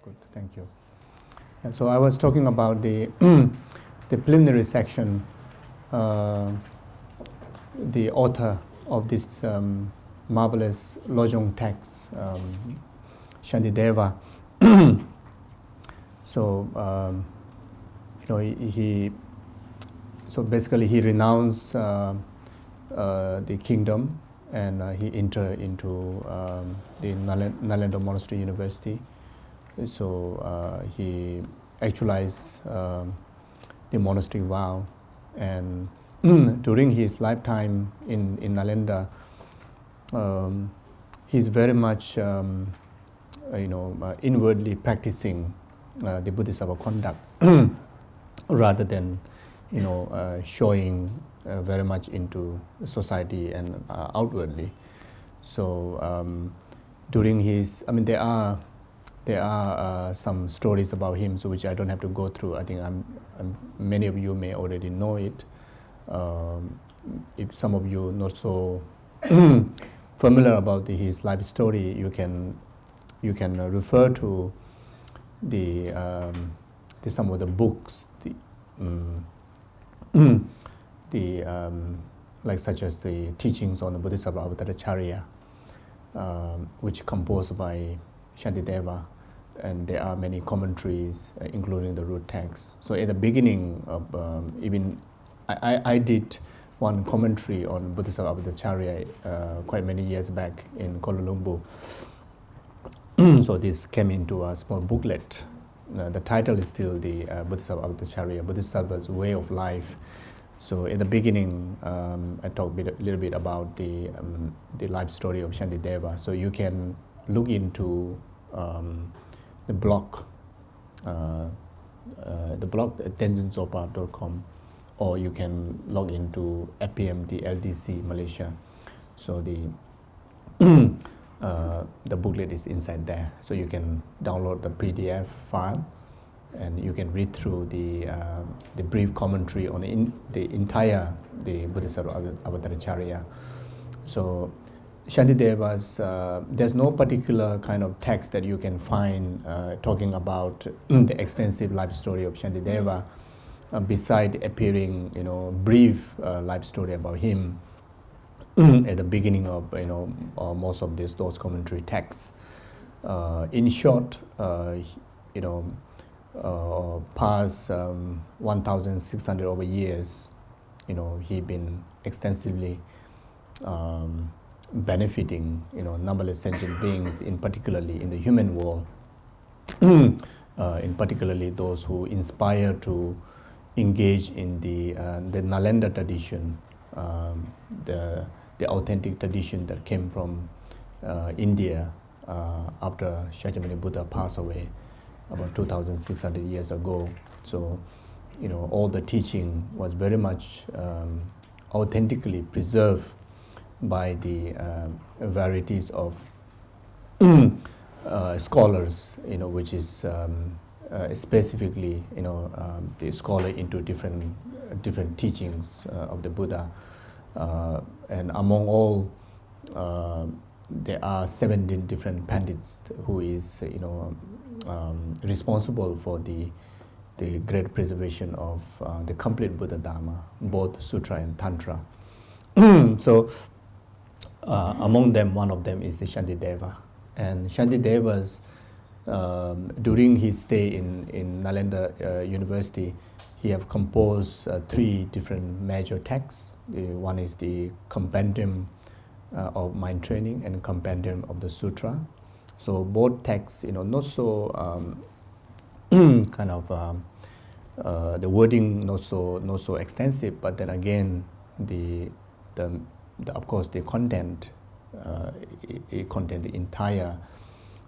Good, thank you. And so I was talking about the the preliminary section. The author of this marvelous Lojong text, Shantideva. So he so basically he renounced the kingdom and he entered into the Nalanda Monastery University. So he actualized the monastic vow, and during his lifetime in Nalanda, he's very much inwardly practicing the Bodhisattva conduct rather than showing very much into society and outwardly. So during his, there are some stories about him, so which I don't have to go through. I think many of you may already know it. If some of you not so familiar about his life story, you can refer to the some of the books, like such as the teachings on the Bodhisattva Avataracharya, which composed by Shantideva, and there are many commentaries, including the root text. So at the beginning of I did one commentary on Bodhisattva Avataracharya quite many years back in Kuala Lumpur. So this came into a small booklet. The title is still the Bodhisattva Avataracharya, Bodhisattva's Way of Life. So in the beginning, I talked a little bit about the life story of Shantideva. So you can look into the blog at tenzinzopa.com, or you can log into FPMT-LDC Malaysia. So the booklet is inside there. So you can download the PDF file, and you can read through the brief commentary on the entire Bodhisattva Avataracharya. So Shantideva's, there's no particular kind of text that you can find talking about the extensive life story of Shantideva, beside appearing, brief life story about him at the beginning of, most of those commentary texts. In short, past 1,600 over years, he been extensively benefiting, numberless sentient beings, in particularly in the human world, in particularly those who inspire to engage in the Nalanda tradition, the authentic tradition that came from India after Shakyamuni Buddha passed away about 2,600 years ago. So, all the teaching was very much authentically preserved by the varieties of scholars, which is specifically, the scholar into different teachings of the Buddha, and among all, there are 17 different pandits who is, responsible for the great preservation of the complete Buddha Dharma, both Sutra and Tantra. So, among them, one of them is the Shantideva. And Shantideva's, during his stay in Nalanda University, he have composed 3 different major texts. One is the Compendium of Mind Training and Compendium of the Sutra. So both texts, not so kind of the wording not so extensive, but then again of course the content it contains the entire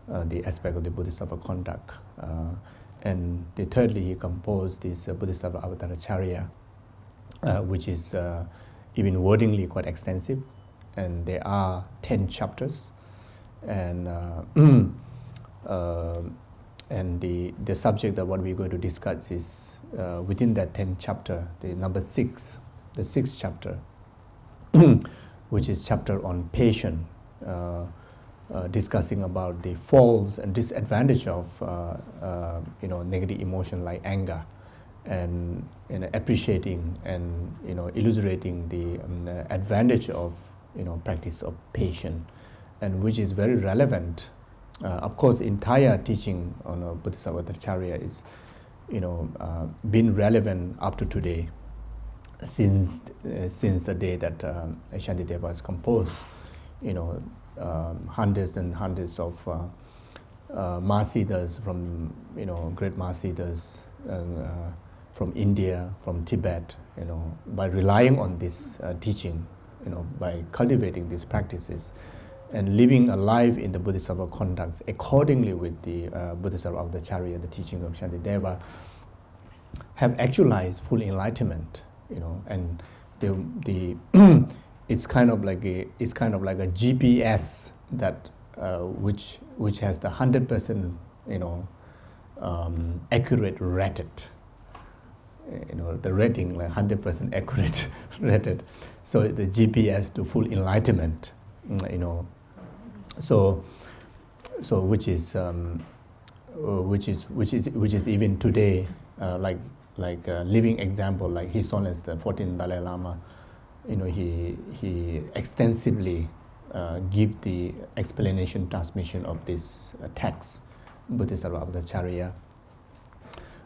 the aspect of the Bodhisattva conduct. And thirdly, he composed this Bodhisattva Avataracharya, which is even wordingly quite extensive, and there are 10 chapters, and the subject that what we're going to discuss is within that 10 chapter, the number 6, the 6th chapter, which is chapter on patience. discussing about the faults and disadvantage of negative emotion like anger, and appreciating and illustrating the advantage of practice of patience, and which is very relevant. Of course, entire teaching on Bodhisattva Charya is been relevant up to today, since the day that Shantideva was composed. Hundreds and hundreds of Mahasiddhas from great Mahasiddhas from India, from Tibet, by relying on this teaching, by cultivating these practices and living a life in the Bodhisattva conduct accordingly with the Bodhisattva Charya, the teaching of Shantideva, have actualized full enlightenment. And the it's kind of like a GPS that which has the 100% accurate rated. The rating like 100% accurate rated. So the GPS to full enlightenment. So which is even today like a living example, like His Holiness the 14th Dalai Lama. He extensively give the explanation transmission of this text, Bodhisattva Charya,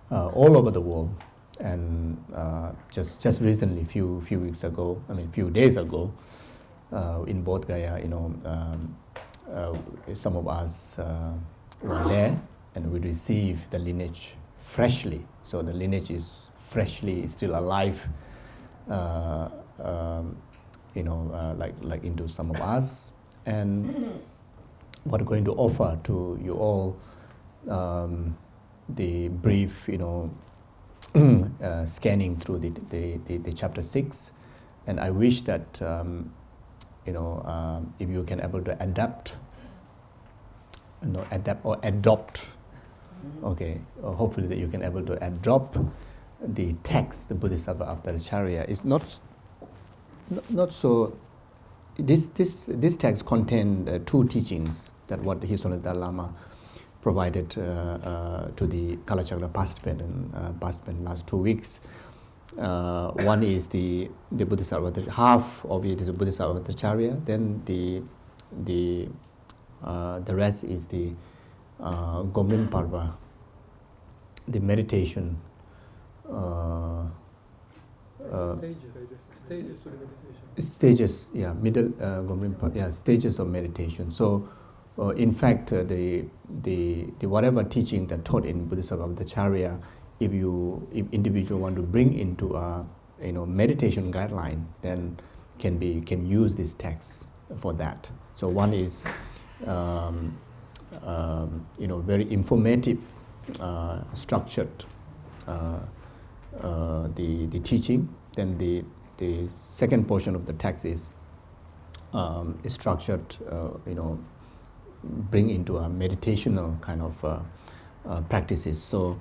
all over the world. And just recently, few days ago, in Bodh Gaya, some of us were there, and we received the lineage freshly. So the lineage is freshly still alive. Like into some of us, and what we're going to offer to you all, the brief, scanning through the chapter 6, and I wish that if you can able to adapt or adopt, okay, hopefully that you can able to adopt the text, the Bodhisattva after the Charya. Is not so. This text contains two teachings that what His Holiness Dalai Lama provided to the Kalachakra participant and participant last 2 weeks. One is the Bodhisattva, half of it is the Bodhisattva Charya. Then the rest is the Gomrin Parva, the meditation. Stages to the meditation. Stages, yeah, middle stages of meditation. So, in fact, the whatever teaching that taught in Bodhisattva Charya, if individual want to bring into a meditation guideline, then can use this text for that. So one is very informative, structured the teaching. Then the second portion of the text is structured, bring into a meditational kind of practices. So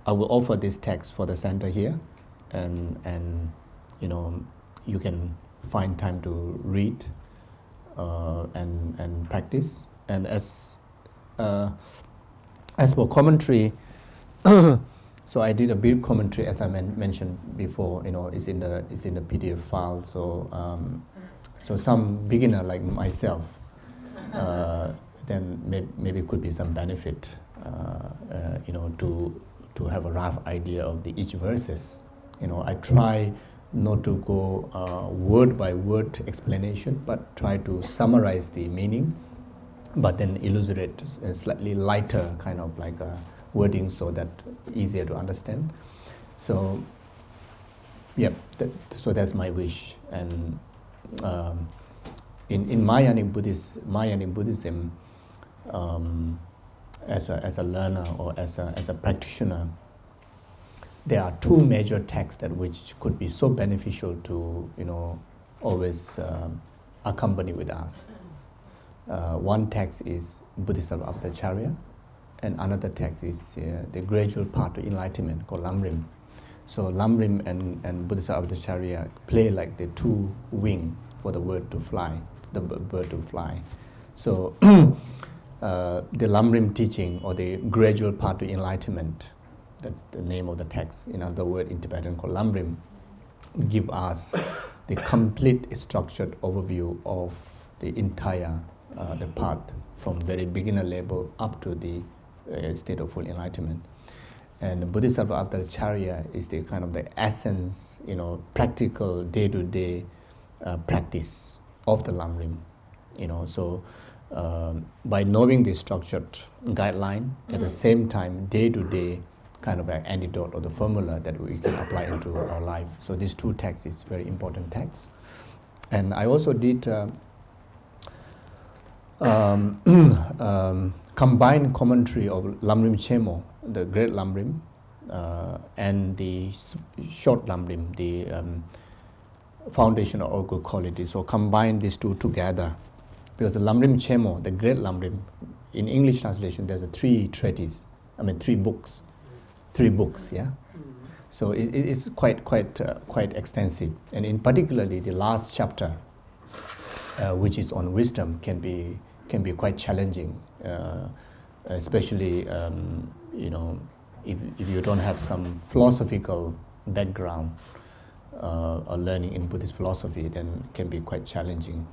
I will offer this text for the center here, and you can find time to read and practice. And as for commentary, so I did a brief commentary, as I mentioned before. It's in the PDF file. So some beginner like myself, then maybe could be some benefit, to have a rough idea of each verses. I try not to go word by word explanation, but try to summarize the meaning, but then illustrate a slightly lighter kind of like wording so that easier to understand. So, yeah, so that's my wish. And in Mahayanic Buddhism, as a learner or as a practitioner, there are two major texts that which could be so beneficial to always accompany with us. One text is Bodhisattva Charya, and another text is the gradual path to enlightenment called Lamrim. So Lamrim and Bodhisattva Charya play like the two wings for the bird to fly. So the Lamrim teaching, or the gradual path to enlightenment, that the name of the text, in other words, in Tibetan called Lamrim, give us the complete structured overview of the entire the path from very beginner level up to the state of full enlightenment. And the Bodhisattva Acharya is the kind of the essence, practical day-to-day practice of the Lamrim. So by knowing the structured guideline, at the same time, day-to-day kind of an antidote or the formula that we can apply into our life. So these two texts is very important texts. And I also did combined commentary of Lamrim Chemo, the great Lamrim, and the short Lamrim, the foundation of all good qualities. So combine these two together, because the Lamrim Chemo, the great Lamrim, in English translation, there's three books, yeah. So it's quite extensive, and in particularly the last chapter, which is on wisdom, can be quite challenging, especially if you don't have some philosophical background or learning in Buddhist philosophy, then it can be quite challenging.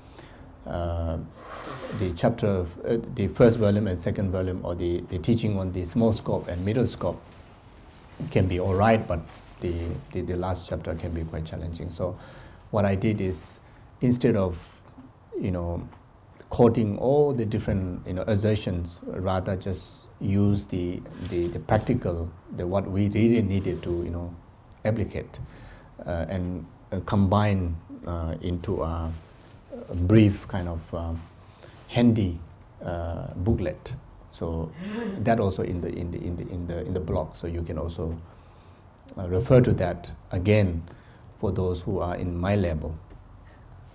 The chapter, the first volume and second volume, or the teaching on the small scope and middle scope, can be all right, but the last chapter can be quite challenging. So what I did is, instead of quoting all the different assertions, rather just use the practical, what we really needed to applicate, and combine into a brief kind of handy booklet. So that also in the blog. So you can also refer to that again for those who are in my level.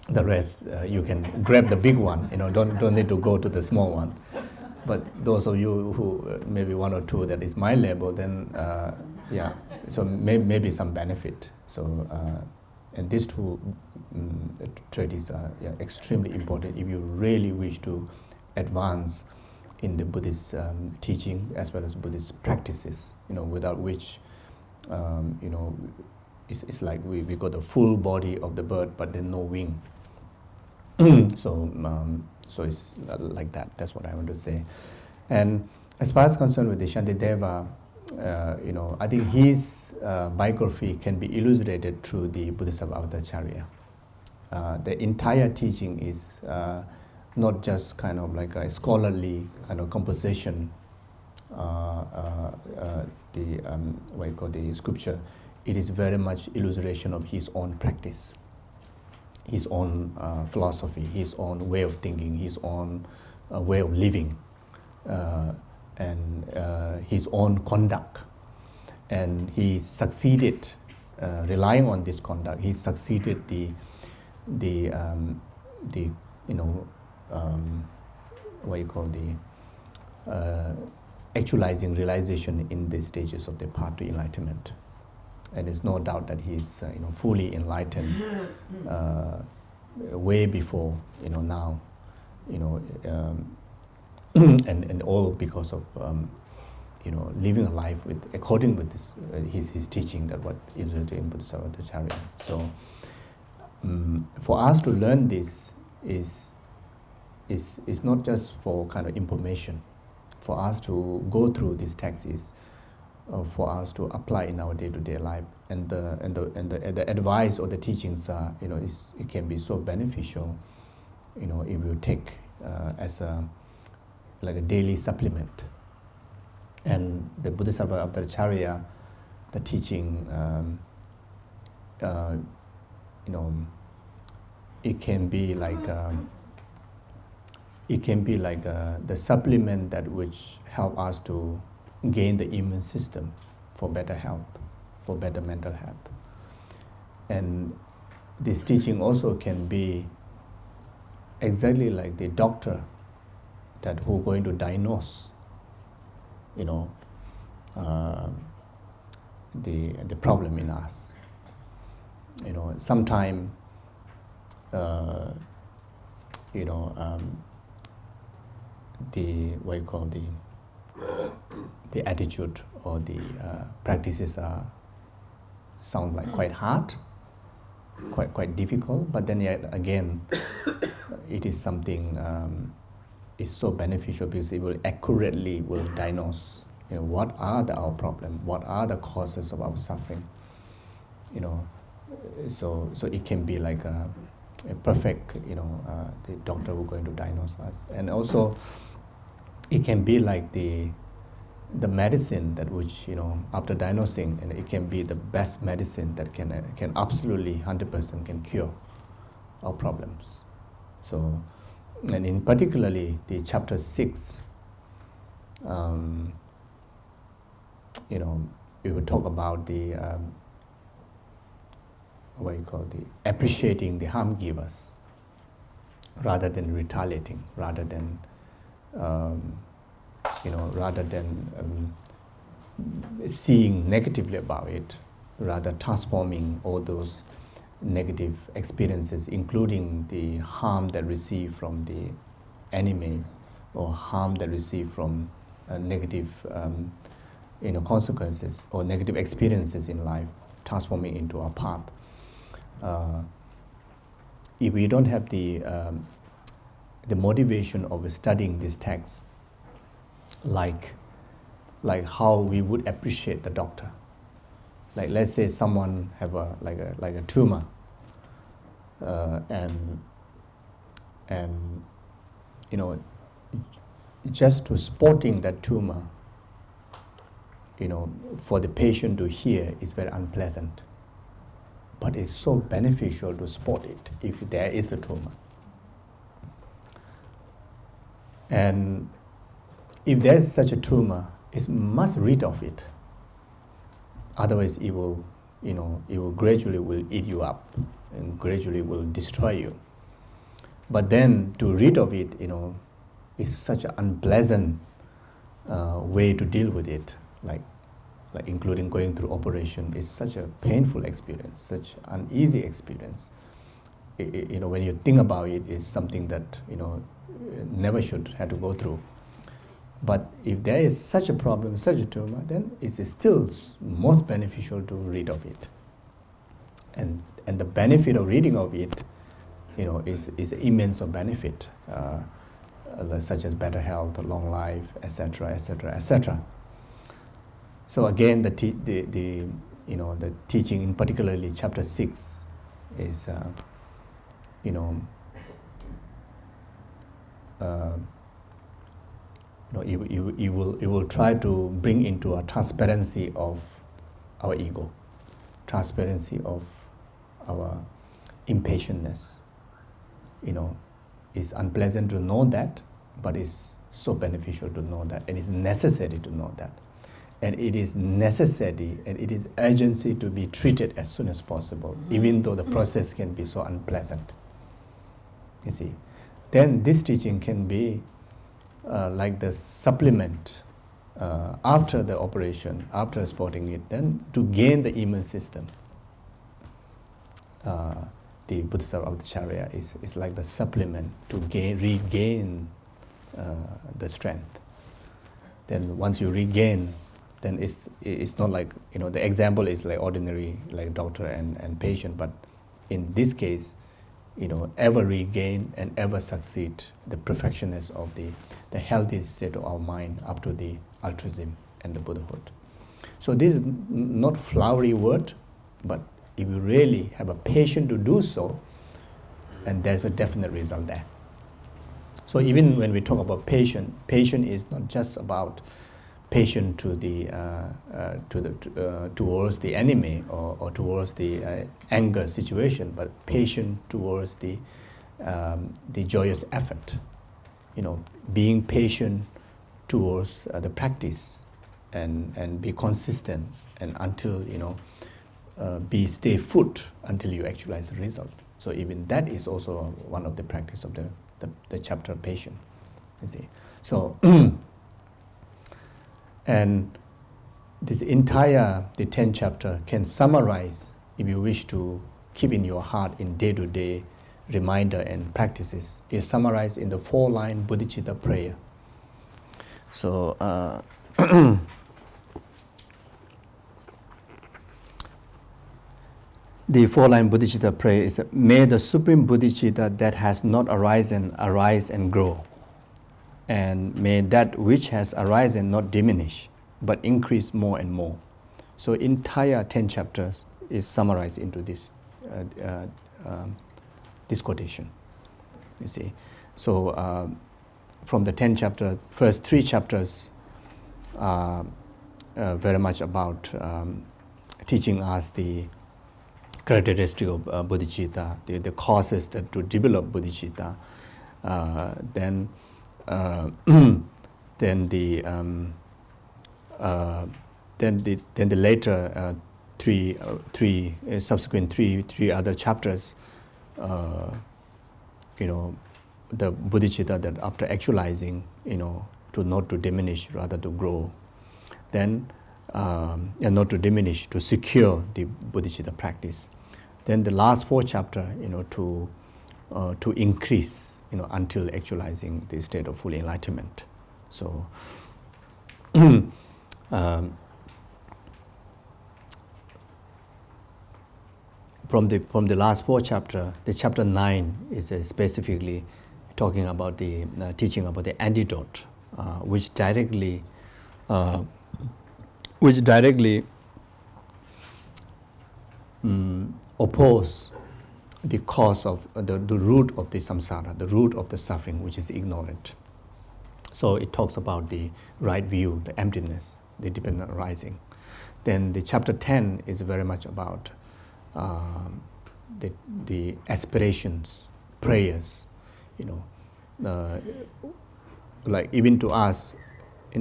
The rest you can grab the big one. Don't need to go to the small one. But those of you who maybe one or two that is my level, then yeah. So maybe some benefit. So and these two treatises are extremely important if you really wish to advance in the Buddhist teaching as well as Buddhist practices, without which, it's like we got the full body of the bird, but then no wing. So it's like that. That's what I want to say. And as far as concerned with the Shantideva, I think his biography can be illustrated through the Bodhisattva Acharya. The entire teaching is not just kind of like a scholarly kind of composition, the scripture. It is very much illustration of his own practice, his own philosophy, his own way of thinking, his own way of living, and his own conduct. And he succeeded, relying on this conduct, he succeeded actualizing realization in the stages of the path to enlightenment. And there's no doubt that he's fully enlightened way before now, and all because of living a life according with this his teaching, that what is written in Bodhisattva Acharya. So for us to learn this is not just for kind of information. For us to go through this text is for us to apply in our day-to-day life, and the advice or the teachings are it can be so beneficial, if you take as a daily supplement. And the Bodhisattva Acharya, the teaching, it can be like the supplement that which help us to gain the immune system for better health, for better mental health. And this teaching also can be exactly like the doctor that who going to diagnose the problem in us. what you call the attitude or the practices sound like quite hard, quite difficult, but then yet again, it is something is so beneficial because it will accurately diagnose, what are our problems, what are the causes of our suffering, so it can be like a perfect, the doctor who is going to diagnose us, and also it can be like the medicine that which, after diagnosing, and it can be the best medicine that can absolutely 100% can cure our problems. So, and in particularly the chapter 6, we will talk about the appreciating the harm givers rather than retaliating, rather than seeing negatively about it, rather transforming all those negative experiences, including the harm that receive from the enemies or harm that receive from negative consequences or negative experiences in life, transforming into a path. If we don't have the motivation of studying this text, like how we would appreciate the doctor. Like let's say someone have a tumor, and just to spotting that tumor, for the patient to hear is very unpleasant. But it's so beneficial to spot it if there is a tumor. And if there is such a tumor, it must rid of it. Otherwise, it will gradually will eat you up and gradually will destroy you. But then to rid of it, is such an unpleasant way to deal with it. Like including going through operation is such a painful experience, such uneasy experience. When you think about it, it's something that never should have to go through. But if there is such a problem, such a tumor, then it is still most beneficial to read of it. And the benefit of reading of it, is immense of benefit, such as better health, long life, etc., etc., etc. So again, the teaching, in particularly chapter 6, is it will try to bring into a transparency of our ego, transparency of our impatientness. It's unpleasant to know that, but it's so beneficial to know that, and it's necessary to know that. And it is necessary and it is urgency to be treated as soon as possible, even though the process can be so unpleasant. You see, then this teaching can be like the supplement after the operation, after spotting it, then to gain the immune system. The Bodhisattva of the Charya is like the supplement to regain the strength. Then once you regain, then it's not like, the example is like ordinary, like doctor and patient, but in this case, ever regain and ever succeed the perfectionness of the healthy state of our mind up to the altruism and the Buddhahood. So this is not flowery word, but if you really have a patience to do so, and there's a definite result there. So even when we talk about patience is not just about patient to towards the enemy or towards the anger situation, but patient towards the joyous effort. Being patient towards the practice and be consistent and until stay put until you actualize the result. So even that is also one of the practice of the chapter of patience. You see, so. And this entire, the 10th chapter can summarize, if you wish to keep in your heart in day-to-day reminder and practices, is summarized in the 4-line Bodhicitta prayer. So the four-line Bodhicitta prayer is, may the Supreme Bodhicitta that has not arisen arise and grow, and may that which has arisen not diminish, but increase more and more. So entire 10 chapters is summarized into this this quotation, you see. So from the 10 chapter, first 3 chapters are very much about teaching us the characteristic of bodhicitta, the causes that to develop bodhicitta. Then the later subsequent three other chapters, the bodhicitta that after actualizing, to not to diminish, rather to grow. Then and not to diminish, to secure the bodhicitta practice. Then the last 4 chapter, to increase, until actualizing the state of full enlightenment. So from the last 4 chapter, the chapter 9 is specifically talking about the teaching about the antidote, which directly oppose the cause of the root of the samsara, the root of the suffering, which is the ignorant. So it talks about the right view, the emptiness, the dependent arising. Then the chapter 10 is very much about the aspirations, prayers, like even to us,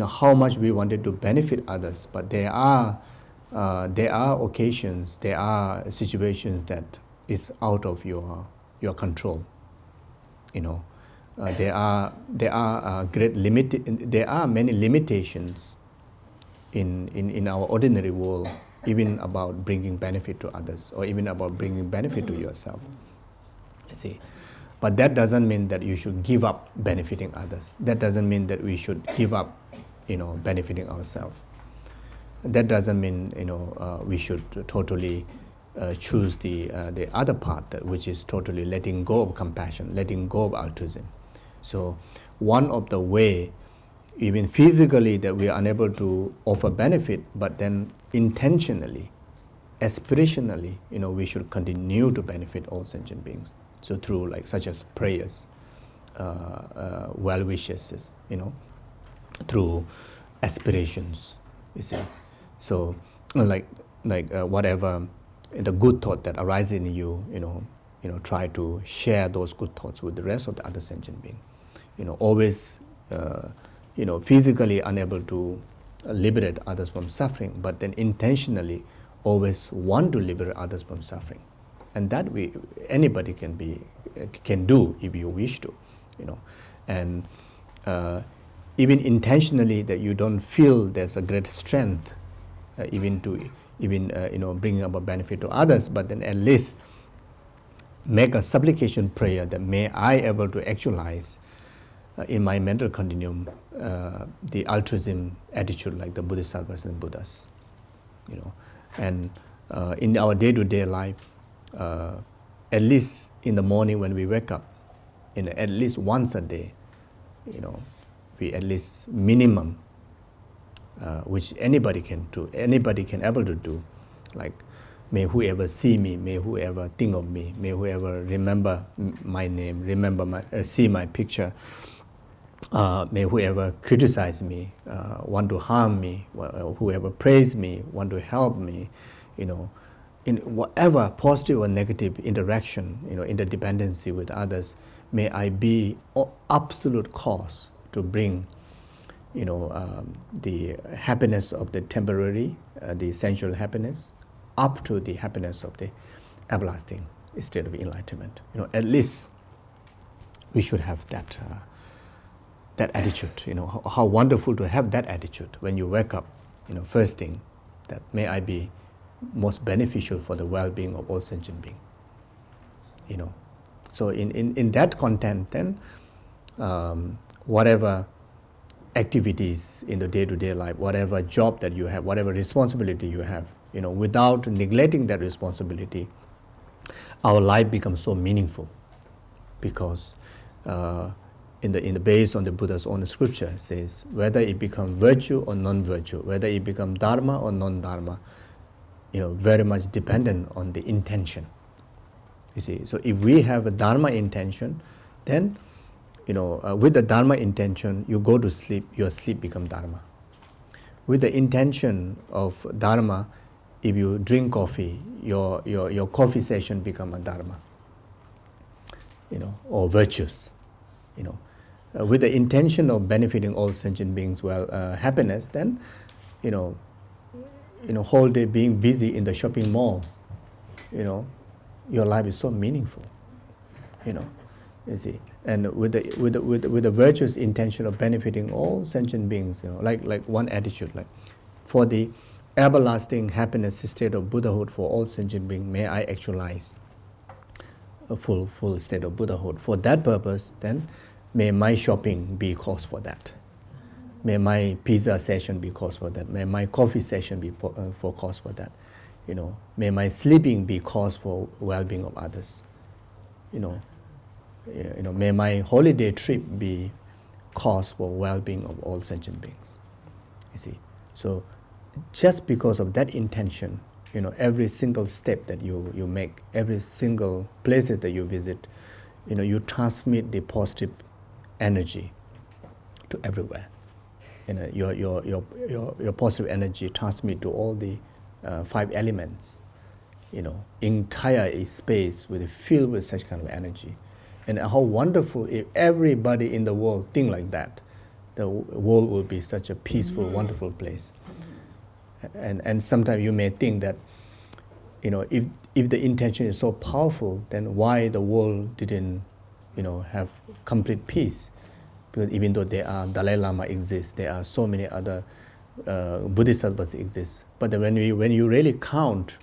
how much we wanted to benefit others, but there are occasions, there are situations that is out of your control. There are many limitations in our ordinary world, even about bringing benefit to others, or even about bringing benefit to yourself. You see, but that doesn't mean that you should give up benefiting others. That doesn't mean that we should give up, benefiting ourselves. That doesn't mean we should totally choose the other path, which is totally letting go of compassion, letting go of altruism. So one of the way, even physically, that we are unable to offer benefit, but then intentionally, aspirationally, we should continue to benefit all sentient beings. So through such as prayers, well wishes, through aspirations, you see. So whatever the good thought that arises in you, try to share those good thoughts with the rest of the other sentient beings. Always, physically unable to liberate others from suffering, but then intentionally always want to liberate others from suffering. And that anybody can do if you wish to, and even intentionally that you don't feel there's a great strength, even bringing about benefit to others, but then at least make a supplication prayer that may I able to actualize in my mental continuum the altruism attitude like the Bodhisattvas and Buddhas, and in our day-to-day life, at least in the morning when we wake up, at least once a day, we at least minimum, which anybody can do, anybody can able to do, like may whoever see me, may whoever think of me, may whoever remember my name, see my picture, may whoever criticize me, want to harm me, whoever praise me, want to help me, in whatever positive or negative interaction, interdependency with others, may I be absolute cause to bring, the happiness of the temporary, the essential happiness, up to the happiness of the everlasting state of enlightenment. At least we should have that attitude. How wonderful to have that attitude when you wake up. First thing, that may I be most beneficial for the well-being of all sentient beings. So in that content, then whatever activities in the day-to-day life, whatever job that you have, whatever responsibility you have, without neglecting that responsibility, our life becomes so meaningful, because based on the Buddha's own scripture, it says whether it becomes virtue or non-virtue, whether it becomes dharma or non-dharma, very much dependent on the intention. You see, so if we have a dharma intention, then with the dharma intention, you go to sleep, your sleep becomes dharma. With the intention of dharma, if you drink coffee, your coffee session becomes a dharma, or virtuous. With the intention of benefiting all sentient beings, happiness, then whole day being busy in the shopping mall, your life is so meaningful, you see. And with the virtuous intention of benefiting all sentient beings, like one attitude, like for the everlasting happiness state of Buddhahood for all sentient beings, may I actualize a full state of Buddhahood. For that purpose, then, may my shopping be cause for that. May my pizza session be cause for that. May my coffee session be for cause for that. May my sleeping be cause for well-being of others. May my holiday trip be cause for well-being of all sentient beings. You see, so just because of that intention, every single step that you make, every single places that you visit, you transmit the positive energy to everywhere. Your positive energy transmit to all the 5 elements. Entire space filled with such kind of energy. And how wonderful if everybody in the world think like that. The world will be such a peaceful, wonderful place. And sometimes you may think that, if the intention is so powerful, then why the world didn't, have complete peace? Because even though there are Dalai Lama exists, there are so many other Bodhisattvas exist. But when you really count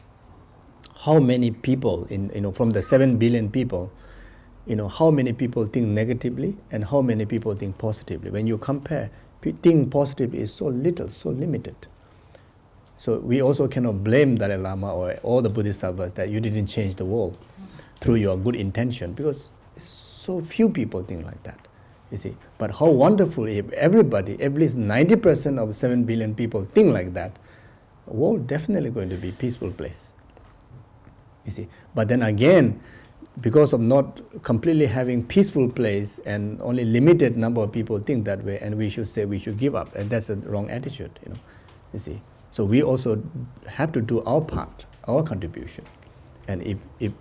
how many people from the 7 billion people, how many people think negatively and how many people think positively. When you compare, think positively is so little, so limited. So we also cannot blame Dalai Lama or all the Bodhisattvas that you didn't change the world through your good intention, because so few people think like that, you see. But how wonderful if everybody, at least 90% of 7 billion people think like that, the world definitely going to be a peaceful place, you see. But then again, because of not completely having peaceful place and only limited number of people think that way, and we should say we should give up, and that's a wrong attitude, you see. So we also have to do our part, our contribution. And if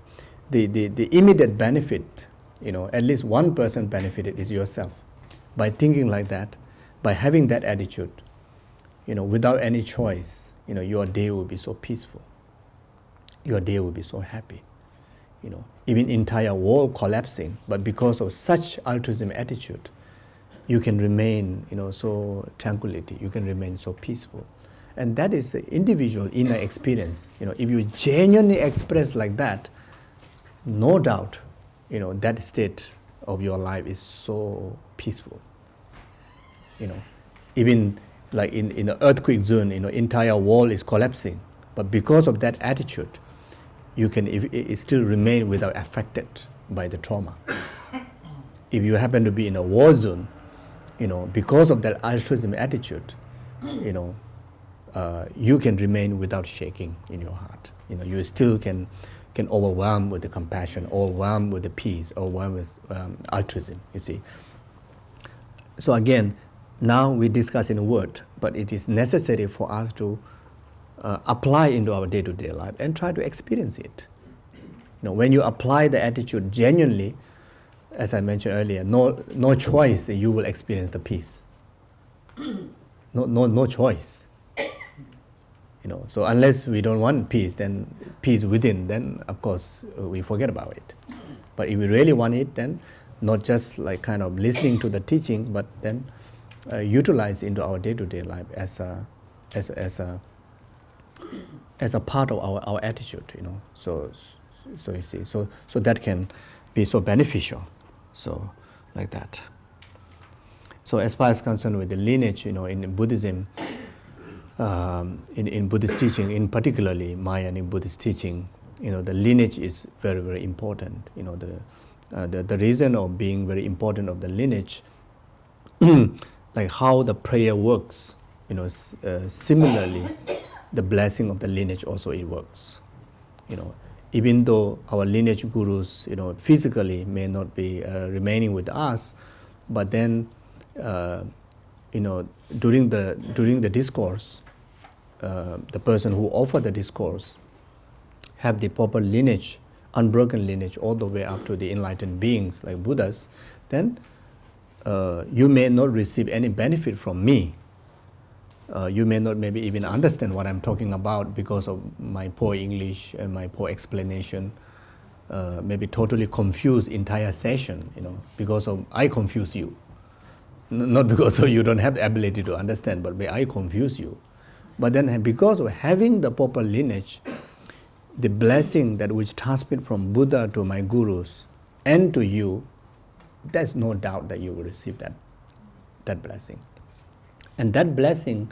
the immediate benefit, at least one person benefited is yourself. By thinking like that, by having that attitude, without any choice, your day will be so peaceful. Your day will be so happy. Even entire world collapsing, but because of such altruism attitude, you can remain, so tranquility, you can remain so peaceful. And that is an individual inner experience. If you genuinely express like that, no doubt, that state of your life is so peaceful. Even like in the earthquake zone, entire wall is collapsing, but because of that attitude, you can it still remain without affected by the trauma. If you happen to be in a war zone, because of that altruism attitude, you can remain without shaking in your heart. You still can overwhelm with the compassion, overwhelm with the peace, overwhelm with altruism, you see. So again, now we discuss in a word, but it is necessary for us to apply into our day-to-day life and try to experience it. When you apply the attitude genuinely, as I mentioned earlier, no choice, you will experience the peace. No choice. So unless we don't want peace, then peace within, then of course we forget about it. But if we really want it, then not just like kind of listening to the teaching, but then utilize into our day-to-day life as a part of our attitude, So you see, so that can be so beneficial. So like that. So as far as concerned with the lineage, in Buddhism, in Buddhist teaching, in particularly Mahayanic Buddhist teaching, the lineage is very, very important. The reason of being very important of the lineage, like how the prayer works, similarly, the blessing of the lineage also it works. Even though our lineage gurus, physically may not be remaining with us, but then, during the discourse, the person who offered the discourse have the proper lineage, unbroken lineage, all the way up to the enlightened beings like Buddhas, then you may not receive any benefit from me. You may not maybe even understand what I'm talking about because of my poor English and my poor explanation. Maybe totally confuse entire session, because of I confuse you. Not because of you don't have the ability to understand, but I confuse you. But then because of having the proper lineage, the blessing that which transmit from Buddha to my gurus and to you, there's no doubt that you will receive that blessing. And that blessing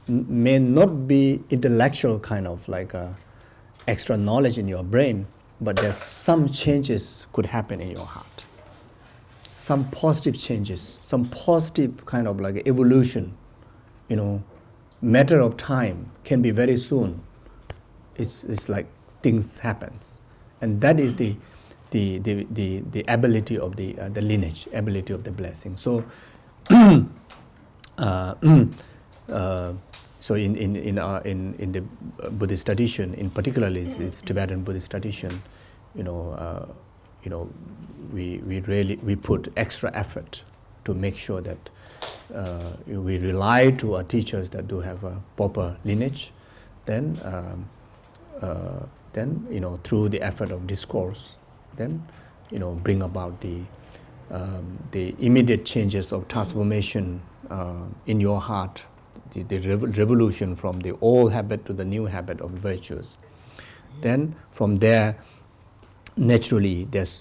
may not be intellectual kind of like extra knowledge in your brain, but there's some changes could happen in your heart. Some positive changes, some positive kind of like evolution, matter of time, can be very soon. It's like things happens. And that is the ability of the lineage, ability of the blessing. So so in the Buddhist tradition, in particularly it's Tibetan Buddhist tradition, we put extra effort to make sure that we rely to our teachers that do have a proper lineage. Then through the effort of discourse, then bring about the immediate changes of transformation in your heart, the revolution from the old habit to the new habit of virtues. Then from there, naturally, there's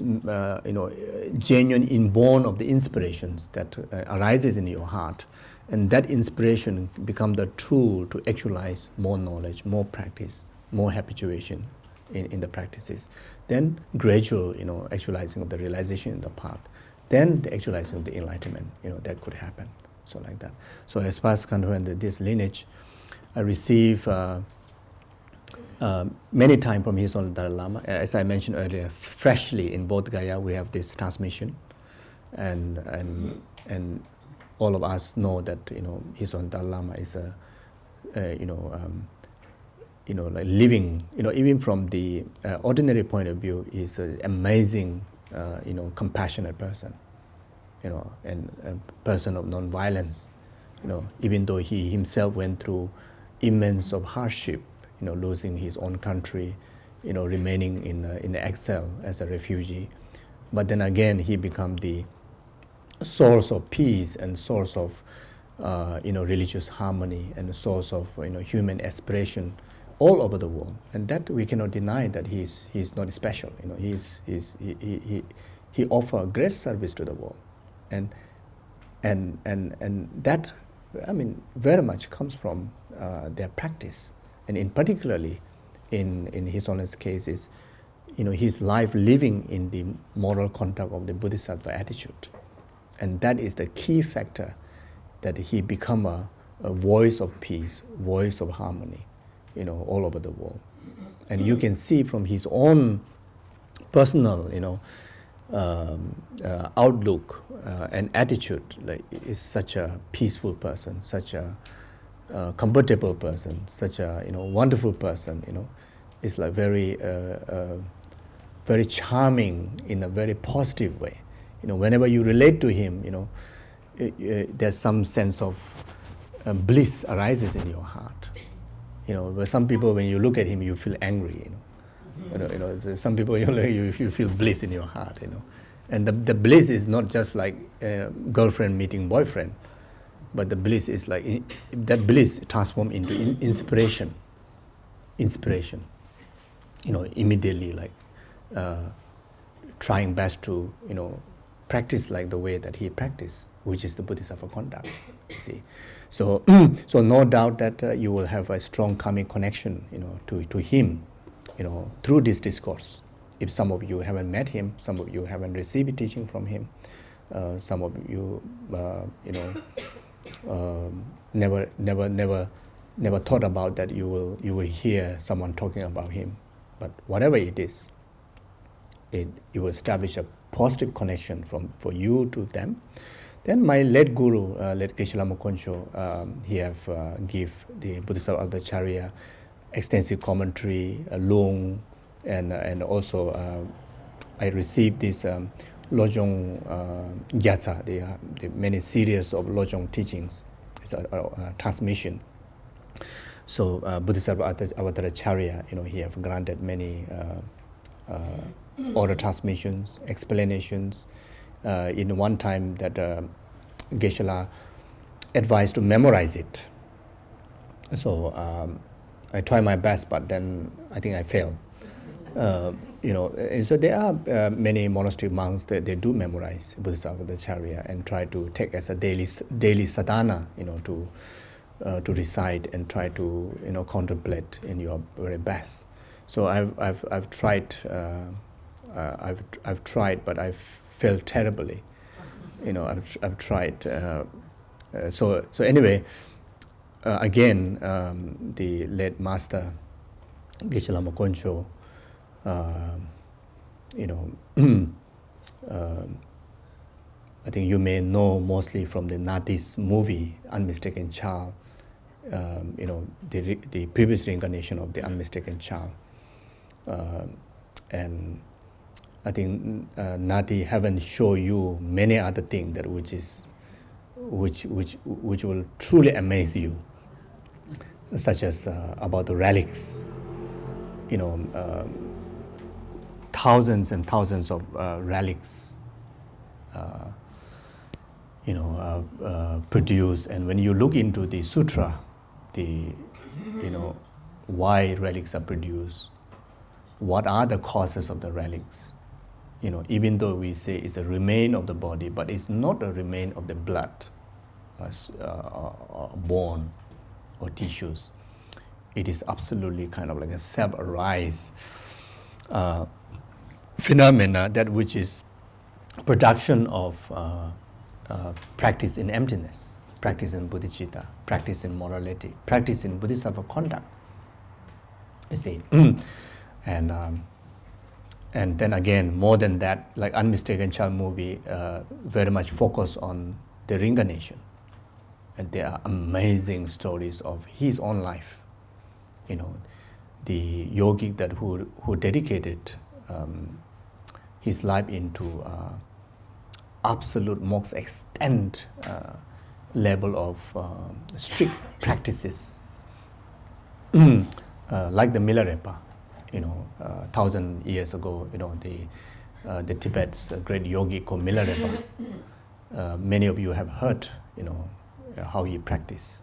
genuine inborn of the inspirations that arises in your heart, and that inspiration become the tool to actualize more knowledge, more practice, more habituation in the practices. Then gradual, actualizing of the realization in the path. Then the actualizing of the enlightenment, that could happen. So like that. So as far as concerned this lineage, I receive many times from His Holiness Dalai Lama. As I mentioned earlier, freshly in Bodh Gaya we have this transmission, and all of us know that His Holiness Dalai Lama is like living, even from the ordinary point of view, is an amazing, compassionate person, and a person of non-violence, even though he himself went through immense of hardship, losing his own country, remaining in exile as a refugee. But then again, he became the source of peace and source of, religious harmony and source of, human aspiration all over the world. And that we cannot deny that he's not special. He offers great service to the world, and that, very much comes from their practice. And in particularly, in His Holiness' case, is, his life living in the moral conduct of the Bodhisattva attitude, and that is the key factor that he become a voice of peace, voice of harmony, all over the world. And you can see from his own personal, outlook and attitude, like is such a peaceful person, such a comfortable person, such a wonderful person. It's like very very charming in a very positive way. Whenever you relate to him, there's some sense of bliss arises in your heart. But some people, when you look at him, you feel angry. Some people you feel bliss in your heart. And the bliss is not just like girlfriend meeting boyfriend, but the bliss is like that bliss transforms into inspiration. Immediately, like trying best to practice like the way that he practiced. which is the Bodhisattva conduct. You see, so so no doubt that you will have a strong karmic connection, to him, through this discourse. If some of you haven't met him, some of you haven't received teaching from him, some of you, never thought about that you will hear someone talking about him. But whatever it is, it will establish a positive connection for you to them. Then my late guru, late Geshe Lama Koncho, he have give the Bodhisattva Altacharya extensive commentary, long, and also I received this Lojong Gyatsa, the many series of Lojong teachings. It's a transmission. So Bodhisattva Altacharya, he have granted many order transmissions, explanations. In one time that Geshe-la advised to memorize it. So I try my best, but then I think I fail. So there are many monastery monks that they do memorize Bodhisattva Altacharya and try to take as a daily sadhana, to recite and try to contemplate in your very best. So I've tried. I've tried, but I've failed terribly. I've tried. So anyway, again, the late master Geshe Lama Koncho, I think you may know mostly from the Nadi's movie, Unmistaken Child, the previous reincarnation of the Unmistaken Child. And I think Nadi haven't shown you many other things that which will truly amaze you, such as about the relics. Thousands and thousands of relics produced, and when you look into the sutra, why relics are produced, what are the causes of the relics. Even though we say it's a remain of the body, but it's not a remain of the blood, bone, or tissues. It is absolutely kind of like a self-arise phenomena, that which is production of practice in emptiness, practice in bodhicitta, practice in morality, practice in Bodhisattva conduct. You see, and then again, more than that, like Unmistaken Child movie, very much focus on the reincarnation, and there are amazing stories of his own life. The yogi that who dedicated his life into absolute most extent level of strict practices, like the Milarepa, 1,000 years ago, the Tibet's great yogi called Milarepa. Many of you have heard, how he practiced,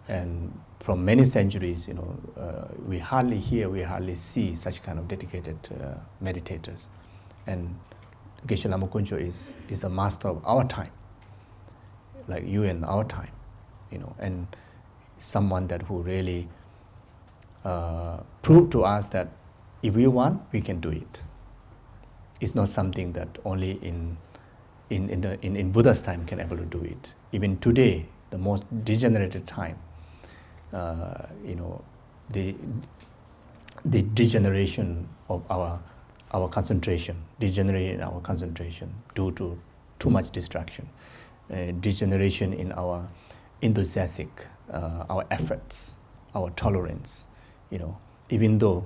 and from many centuries, we hardly see such kind of dedicated meditators, and Geshe Lama Koncho is a master of our time, like you in our time, and someone that who really proved to us that if we want, we can do it. It's not something that only in Buddha's time can able to do it. Even today, the most degenerated time, the degeneration of our concentration, degeneration in our concentration due to too much distraction, degeneration in our enthusiastic, our efforts, our tolerance, even though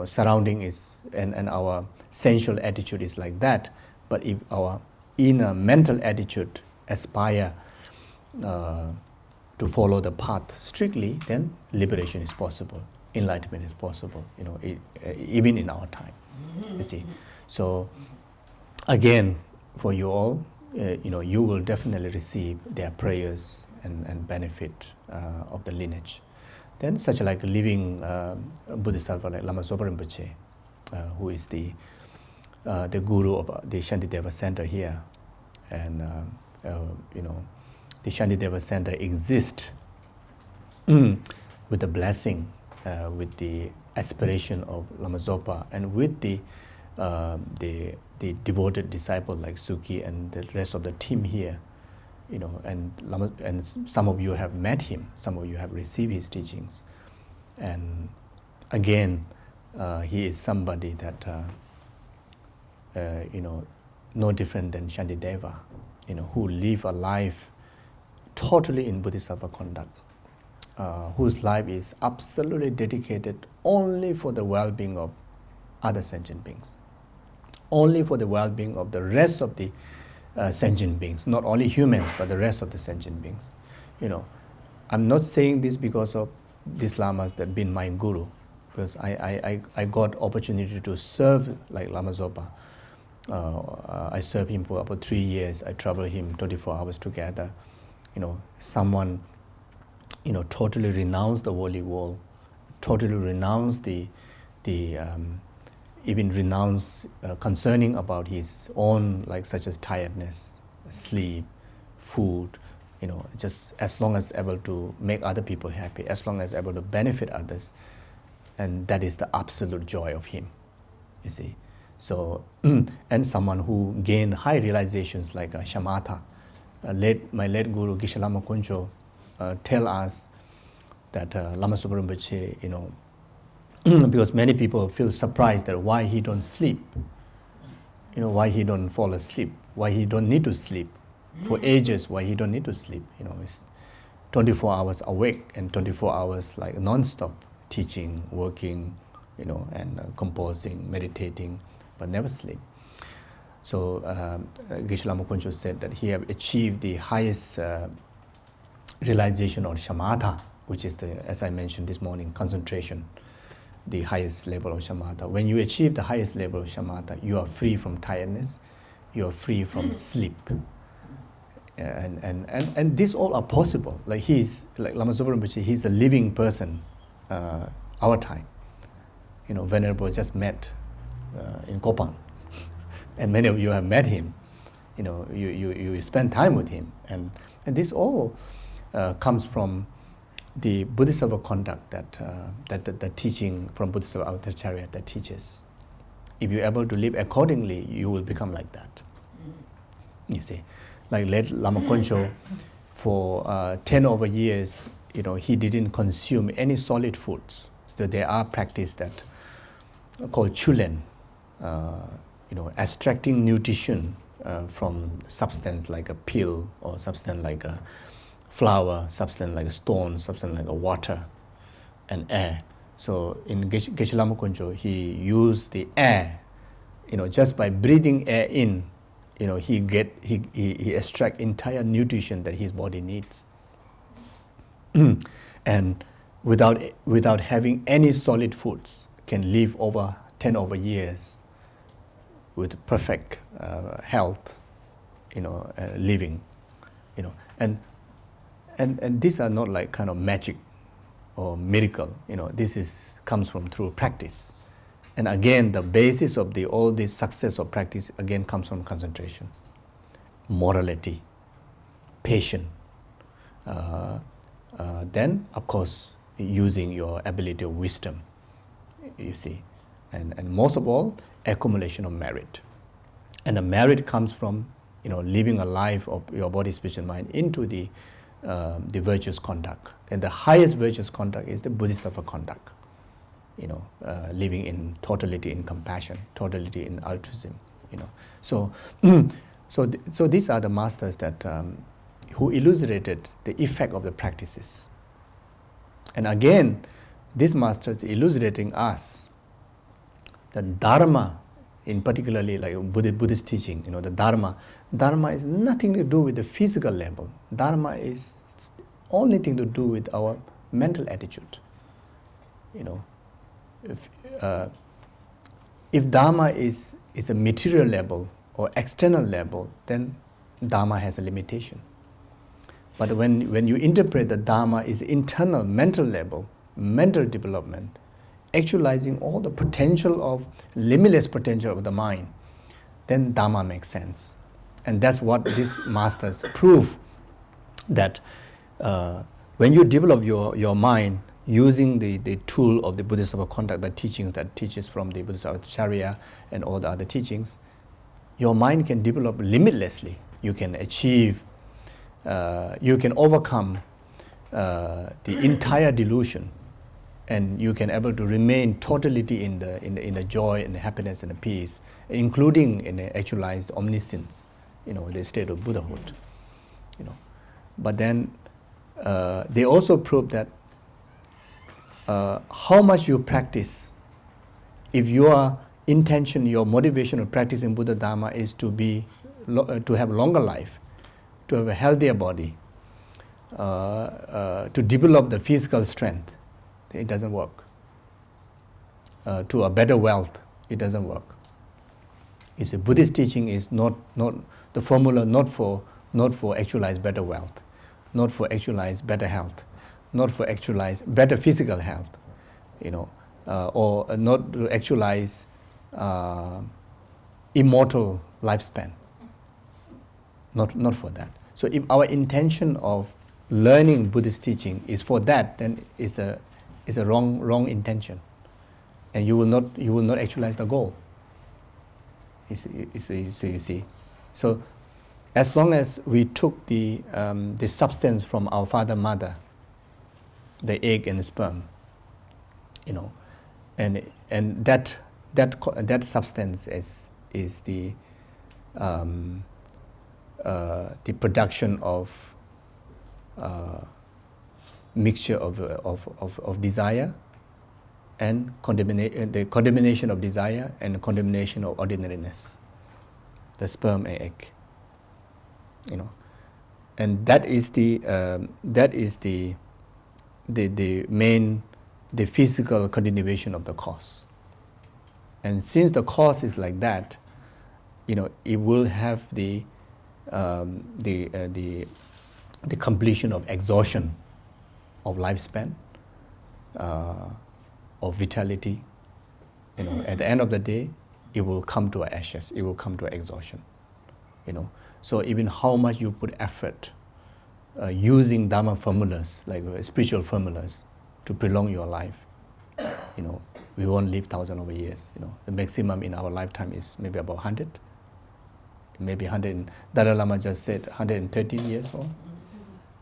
surrounding is and our sensual attitude is like that, but if our inner mental attitude aspire to follow the path strictly, then liberation is possible, enlightenment is possible, even in our time. You see, so again, for you all, you will definitely receive their prayers and benefit of the lineage. Then such like a living Bodhisattva like Lama Zopa Rinpoche, who is the guru of the Shantideva center here, and the Shantideva Center exists with the blessing, with the aspiration of Lama Zopa, and with the devoted disciple like Suki and the rest of the team here, and some of you have met him, some of you have received his teachings, and again, he is somebody that no different than Shantideva, who live a life totally in Bodhisattva conduct, whose life is absolutely dedicated only for the well-being of other sentient beings, only for the well-being of the rest of the sentient beings, not only humans, but the rest of the sentient beings. I'm not saying this because of these lamas that been my guru, because I got opportunity to serve like Lama Zopa. I served him for about 3 years. I traveled him 24 hours together. Someone, totally renounced the worldly world, totally renounced even renounced concerning about his own, like such as tiredness, sleep, food, just as long as able to make other people happy, as long as able to benefit others, and that is the absolute joy of him, you see. So, and someone who gained high realizations like shamatha. My late guru Geshe Lama Kuncho tell us that Lama Zopa Rinpoche, because many people feel surprised that why he don't sleep, why he don't fall asleep, why he don't need to sleep. For ages, why he don't need to sleep, it's 24 hours awake and 24 hours like non-stop teaching, working, and composing, meditating, but never sleep. So Geshe Lama Kuncho said that he have achieved the highest realization of shamatha, which is as I mentioned this morning, concentration, the highest level of shamatha. When you achieve the highest level of shamatha, you are free from tiredness, you are free from sleep. And these all are possible. Like Lama Zopa Rinpoche, he's a living person, our time. Venerable just met in Kopang, and many of you have met him. You spend time with him, and this all comes from the Bodhisattva conduct that the teaching from Bodhisattva Avataracharya that teaches. If you're able to live accordingly, you will become like that. You see. Like late Lama Kuncho, for 10 over years, he didn't consume any solid foods. So there are practices that called chulen, extracting nutrition from substance like a pill, or substance like a flower, substance like a stone, substance like a water and air. So in Geshe Lama Kuncho, he used the air, just by breathing air in, he extract entire nutrition that his body needs, and without having any solid foods, can live over 10 over years with perfect health, living, and these are not like kind of magic or miracle, this comes from through practice. And again, the basis of all this success of practice again comes from concentration, morality, patience. Then, of course, using your ability of wisdom, you see. And most of all, accumulation of merit. And the merit comes from, living a life of your body, speech, and mind into the virtuous conduct. And the highest virtuous conduct is the Bodhisattva conduct. Living in totality in compassion, totality in altruism, So, so these are the masters that who elucidated the effect of the practices. And again, these masters elucidating us the Dharma, in particularly like Buddhist teaching, the Dharma is nothing to do with the physical level. Dharma is only thing to do with our mental attitude, If Dharma is a material level or external level, then Dharma has a limitation. But when you interpret the Dharma is internal, mental level, mental development, actualizing all the potential of, limitless potential of the mind, then Dharma makes sense. And that's what these masters prove, that when you develop your mind using the tool of the Bodhisattva conduct, the teachings that teaches from the Bodhisattva Charya and all the other teachings, your mind can develop limitlessly. You can achieve, you can overcome the entire delusion, and you can able to remain totality in the joy and the happiness and the peace, including in the actualized omniscience, the state of Buddhahood. But then they also prove that how much you practice, if your intention, your motivation of practicing Buddha Dharma is to have longer life, to have a healthier body, to develop the physical strength, it doesn't work. To a better wealth, it doesn't work. It's a Buddhist teaching is not the formula, not for actualize better wealth, not for actualize better health, not for actualize better physical health, or not to actualize immortal lifespan. Not for that. So if our intention of learning Buddhist teaching is for that, then it's a wrong intention, and you will not actualize the goal. You see. So as long as we took the substance from our father mother, the egg and the sperm, and that substance is the production of mixture of desire and the condemnation of desire and condemnation of ordinariness, the sperm and egg, and that is the main, the physical continuation of the cause. And since the cause is like that, it will have the completion of exhaustion of lifespan, of vitality. At the end of the day, it will come to ashes. It will come to exhaustion. So even how much you put effort using Dharma formulas, like spiritual formulas, to prolong your life, we won't live thousands of years. The maximum in our lifetime is maybe about 100, maybe 100. Dalai Lama just said 113 years old,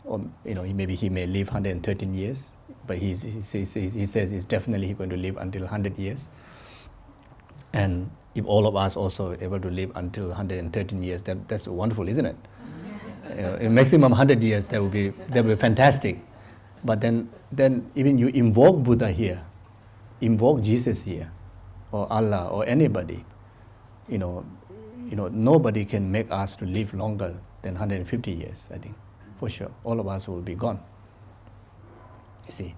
or maybe he may live 113 years, but he says he's definitely going to live until 100 years. And if all of us also able to live until 113 years, that's wonderful, isn't it? A maximum 100 years, that would be fantastic. But then even you invoke Buddha here, invoke Jesus here, or Allah, or anybody, nobody can make us to live longer than 150 years, I think, for sure. All of us will be gone, you see.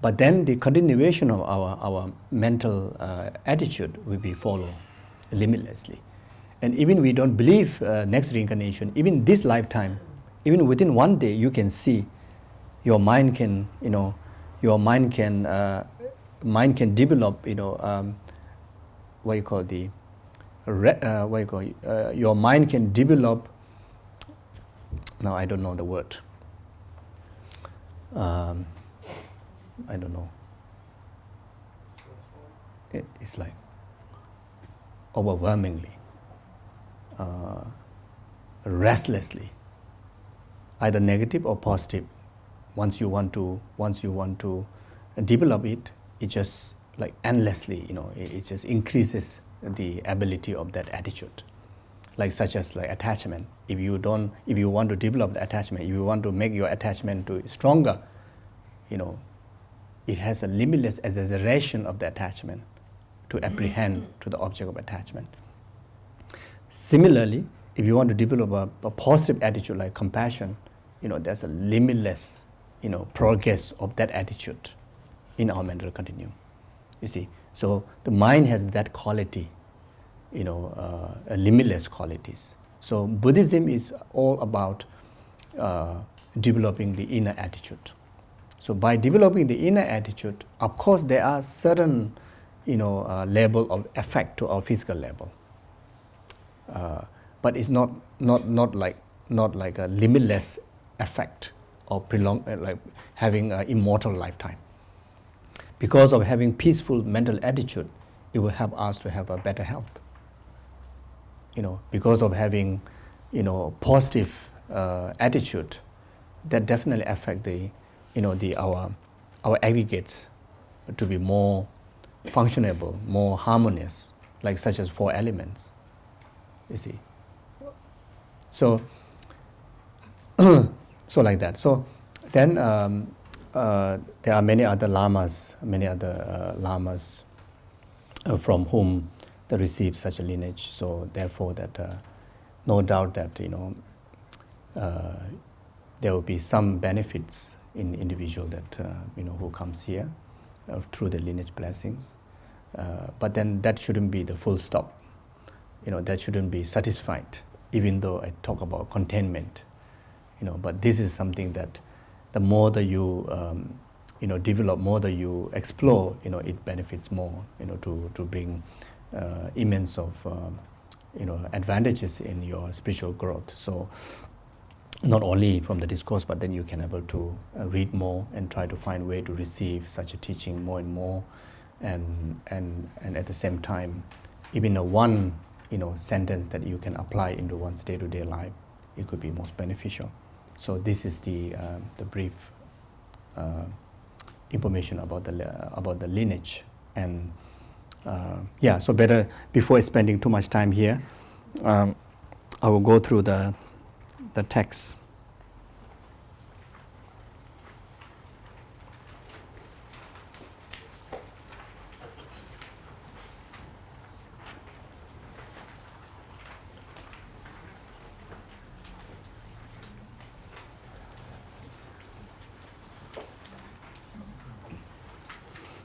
But then the continuation of our mental attitude will be followed limitlessly. And even we don't believe next reincarnation, even this lifetime, even within one day, you can see your mind can, your mind can develop, your mind can develop. Now I don't know the word. I don't know. It's like overwhelmingly, restlessly, either negative or positive. Once you want to develop it, it just like endlessly, it just increases the ability of that attitude. Like such as like attachment. If you want to develop the attachment, if you want to make your attachment to stronger, it has a limitless exaggeration of the attachment to apprehend to the object of attachment. Similarly, if you want to develop a positive attitude like compassion, there's a limitless, progress of that attitude in our mental continuum. You see, so the mind has that quality, limitless qualities. So Buddhism is all about developing the inner attitude. So by developing the inner attitude, of course there are certain, level of effect to our physical level. But but it's not like a limitless effect or prolong, like having an immortal lifetime. Because of having peaceful mental attitude, it will help us to have a better health. Because of having, positive attitude, that definitely affect our aggregates to be more functionable, more harmonious, like such as 4 elements. You see. So like that. So then there are many other lamas, from whom they receive such a lineage. So therefore, that no doubt that there will be some benefits in individual that who comes here through the lineage blessings. But then that shouldn't be the full stop. That shouldn't be satisfied, even though I talk about containment. But this is something that the more that you develop, more that you explore, it benefits more, to bring immense of advantages in your spiritual growth. So not only from the discourse, but then you can able to read more and try to find way to receive such a teaching more and more, and at the same time, even a one sentence that you can apply into one's day-to-day life, it could be most beneficial. So this is the brief information about the lineage. And so better, before spending too much time here, I will go through the text.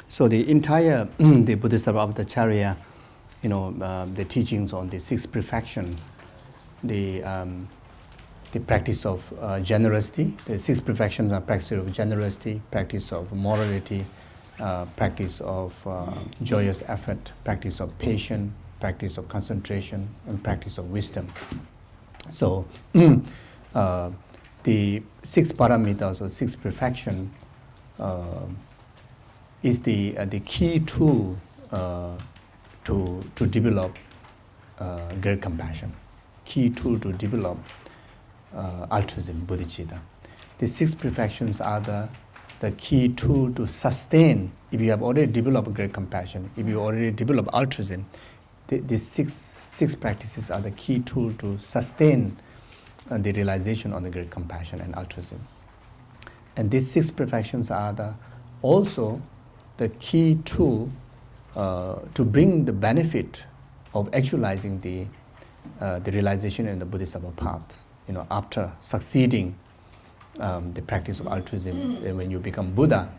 So the entire the Bodhisattva Avatarya, the teachings on the 6 perfection, the practice of generosity. The 6 perfections are practice of generosity, practice of morality, practice of joyous effort, practice of patience, practice of concentration, and practice of wisdom. So the 6 paramitas or 6 perfection is the key tool to develop great compassion, key tool to develop altruism, bodhicitta. The 6 perfections are the key tool to sustain. If you have already developed great compassion, if you already developed altruism, these six practices are the key tool to sustain the realization of the great compassion and altruism. And these 6 perfections are also the key tool to bring the benefit of actualizing the realization in the Bodhisattva path. After succeeding the practice of altruism, and when you become Buddha,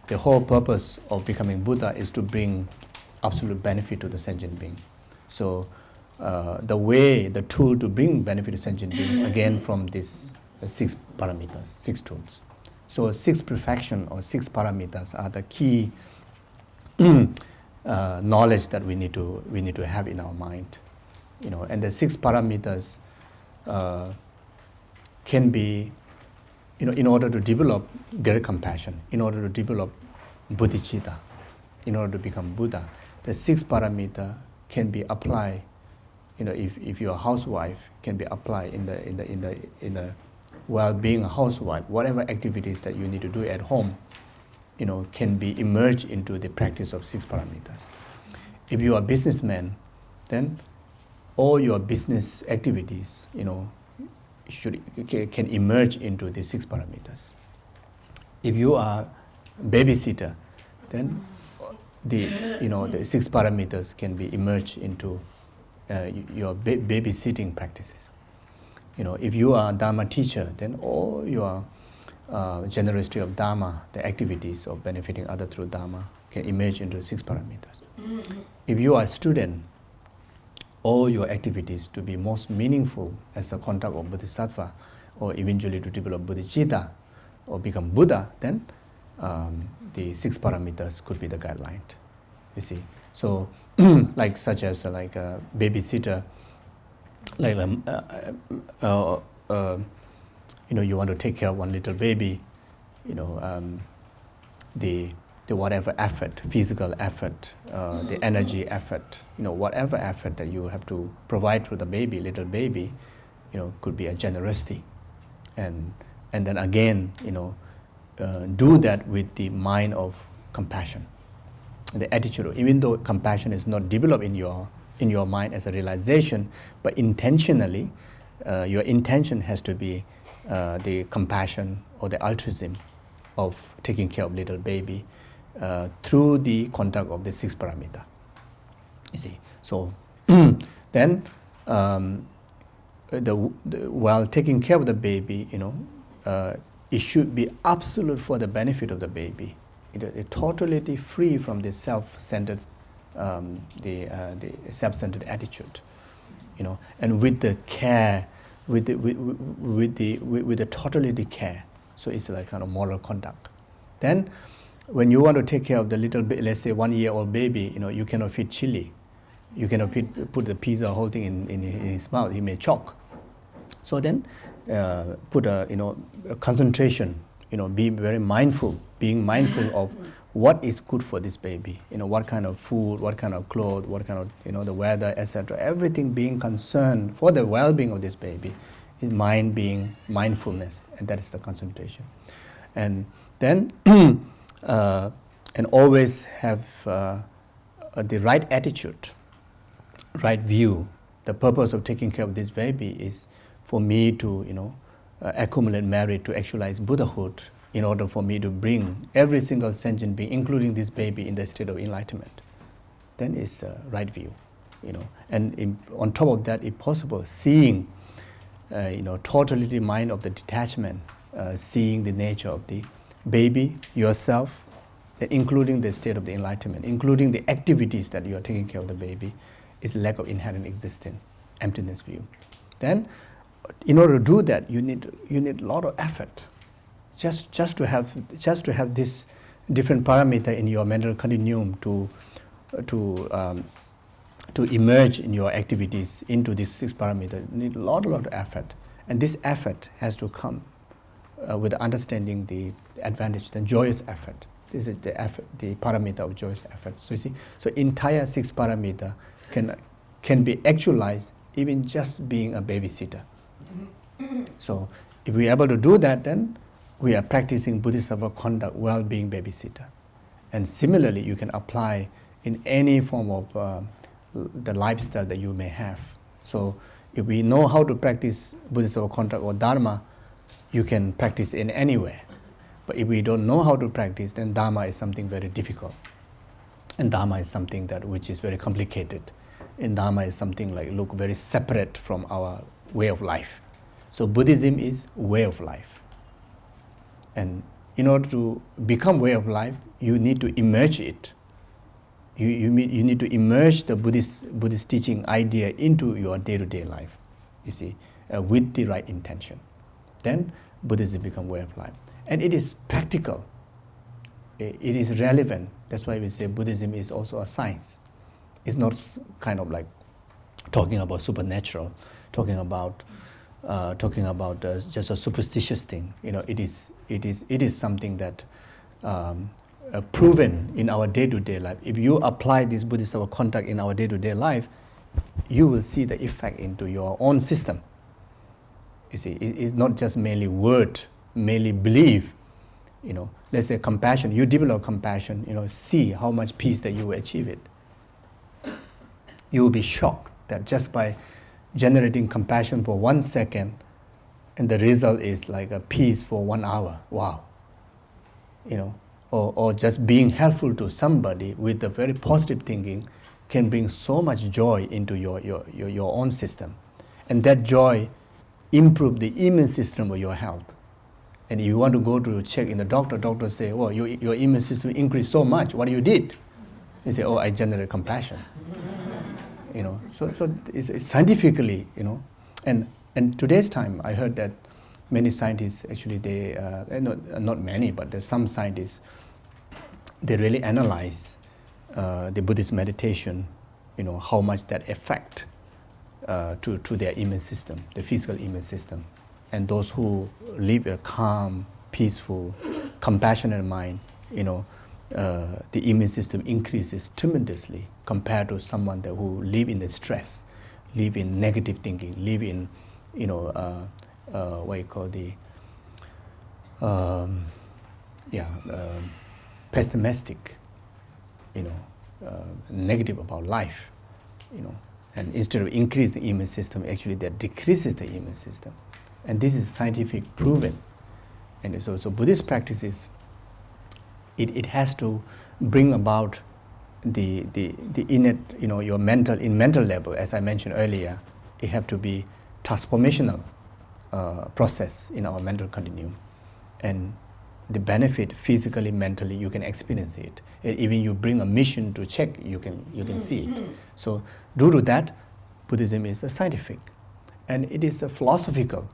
the whole purpose of becoming Buddha is to bring absolute benefit to the sentient being. So the tool to bring benefit to sentient being, again from these 6 paramitas, 6 tools. So 6 perfection or 6 paramitas are the key knowledge that we need to have in our mind. And the 6 paramitas can be, in order to develop great compassion, in order to develop bodhicitta, in order to become Buddha, the 6 paramita can be applied. If you're a housewife, can be applied in the while being a housewife, whatever activities that you need to do at home, can be immersed into the practice of 6 paramitas. If you are a businessman, then all your business activities, can emerge into the 6 paramitas. If you are a babysitter, then the 6 paramitas can be emerged into your babysitting practices. If you are a Dharma teacher, then all your generosity of Dharma, the activities of benefiting others through Dharma, can emerge into 6 paramitas. If you are a student, all your activities to be most meaningful as a contact of Bodhisattva, or eventually to develop bodhicitta or become Buddha, then the 6 paramitas could be the guideline. You see, so such as a babysitter, like you want to take care of one little baby, the whatever effort, physical effort, the energy effort, whatever effort that you have to provide to the baby, little baby, could be a generosity, and then again, do that with the mind of compassion, the attitude. Even though compassion is not developed in your mind as a realization, but intentionally, your intention has to be the compassion or the altruism of taking care of little baby through the conduct of the 6 paramita. You see, so then while taking care of the baby, it should be absolute for the benefit of the baby. It totally free from the self-centered, the self-centered attitude, and with the care, with the totally care. So it's like kind of moral conduct. Then, when you want to take care of the little, let's say 1-year-old baby, you cannot feed chili, you cannot put the pizza whole thing in his mouth. He may choke. So then, put a concentration. Be very mindful, being mindful of what is good for this baby. What kind of food, what kind of clothes, what kind of the weather, etc. Everything being concerned for the well-being of this baby. His mind being mindfulness, and that is the concentration. And then, and always have the right attitude, right view. The purpose of taking care of this baby is for me to, accumulate merit to actualize Buddhahood, in order for me to bring every single sentient being, including this baby, in the state of enlightenment. Then it's the right view, And on top of that, if possible, seeing, totally the mind of the detachment, seeing the nature of the baby, yourself, including the state of the enlightenment, including the activities that you are taking care of the baby, is lack of inherent existence, emptiness view. Then, in order to do that, you need a lot of effort, just to have this different parameter in your mental continuum to emerge in your activities into this 6 parameter. You need a lot of effort, and this effort has to come with understanding the advantage, the joyous effort. This is the effort, the parameter of joyous effort. So you see, so entire 6 parameter can be actualized even just being a babysitter. So if we are able to do that, then we are practicing Bodhisattva conduct while being babysitter. And similarly, you can apply in any form of the lifestyle that you may have. So if we know how to practice Bodhisattva conduct or Dharma, you can practice in anywhere. But if we don't know how to practice, then Dharma is something very difficult. And Dharma is something which is very complicated. And Dharma is something look very separate from our way of life. So Buddhism is way of life. And in order to become way of life, you need to immerse it. You need to immerse the Buddhist teaching idea into your day-to-day life, you see, with the right intention. Then Buddhism becomes way of life. And it is practical. It is relevant. That's why we say Buddhism is also a science. It's not kind of like talking about supernatural, talking about just a superstitious thing. It is something that proven in our day-to-day life. If you apply this Bodhisattva conduct in our day-to-day life, you will see the effect into your own system. You see, it's not just merely word, merely belief. Let's say compassion. You develop compassion. See how much peace that you will achieve it. You will be shocked that just by generating compassion for 1 second, and the result is like a peace for 1 hour. Wow. Or just being helpful to somebody with a very positive thinking can bring so much joy into your own system. And that joy improve the immune system of your health. And if you want to go to check in the doctor say, oh, your immune system increased so much, what you did? You say, oh, I generate compassion. So it's scientifically, and today's time, I heard that many scientists actually, they, not many, but there's some scientists, they really analyze the Buddhist meditation, how much that affect to their immune system, the physical immune system. And those who live a calm, peaceful, compassionate mind, the immune system increases tremendously compared to someone who live in the stress, live in negative thinking, live in, what you call the, pessimistic, negative about life, and instead of increasing the immune system, actually that decreases the immune system. And this is scientific proven. And so Buddhist practices, it has to bring about the innate, your mental level, as I mentioned earlier, it have to be transformational process in our mental continuum. And the benefit physically, mentally, you can experience it. And even you bring a mission to check, you can see it. So due to that, Buddhism is a scientific. And it is a philosophical,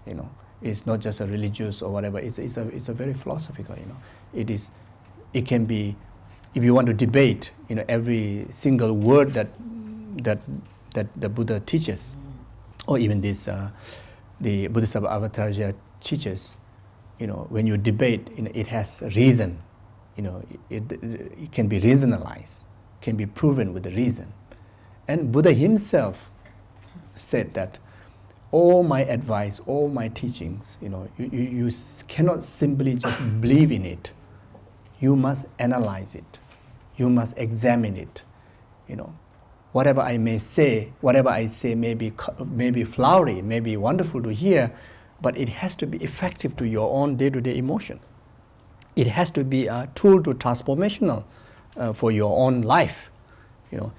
It's not just a religious or whatever. It's a very philosophical, It can be, if you want to debate, every single word that the Buddha teaches, or even this, the Bodhisattva Avatarja teaches, when you debate, it has a reason, it can be reasonalized, can be proven with the reason. And Buddha himself said that all my advice, all my teachings, you cannot simply just believe in it. You must analyze it. You must examine it. Whatever I may say, whatever I say may be flowery, may be wonderful to hear, but it has to be effective to your own day-to-day emotion. It has to be a tool to transformational for your own life.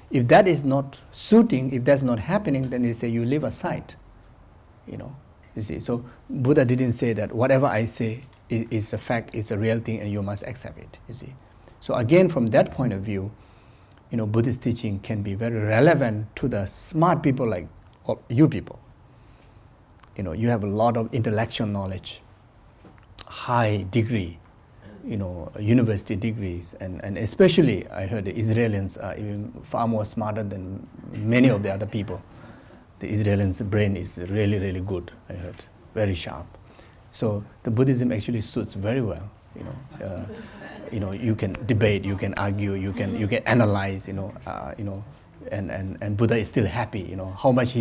If that is not suiting, if that's not happening, then they say you leave aside. You see. So Buddha didn't say that whatever I say is a fact, is a real thing, and you must accept it. You see. So again, from that point of view, Buddhist teaching can be very relevant to the smart people like you people. You have a lot of intellectual knowledge, high degree, university degrees, and especially I heard the Israelis are even far more smarter than many of the other people. The Israelis' brain is really, really good, I heard, very sharp. So the Buddhism actually suits very well. You can debate, you can argue, you can analyze, and Buddha is still happy. How much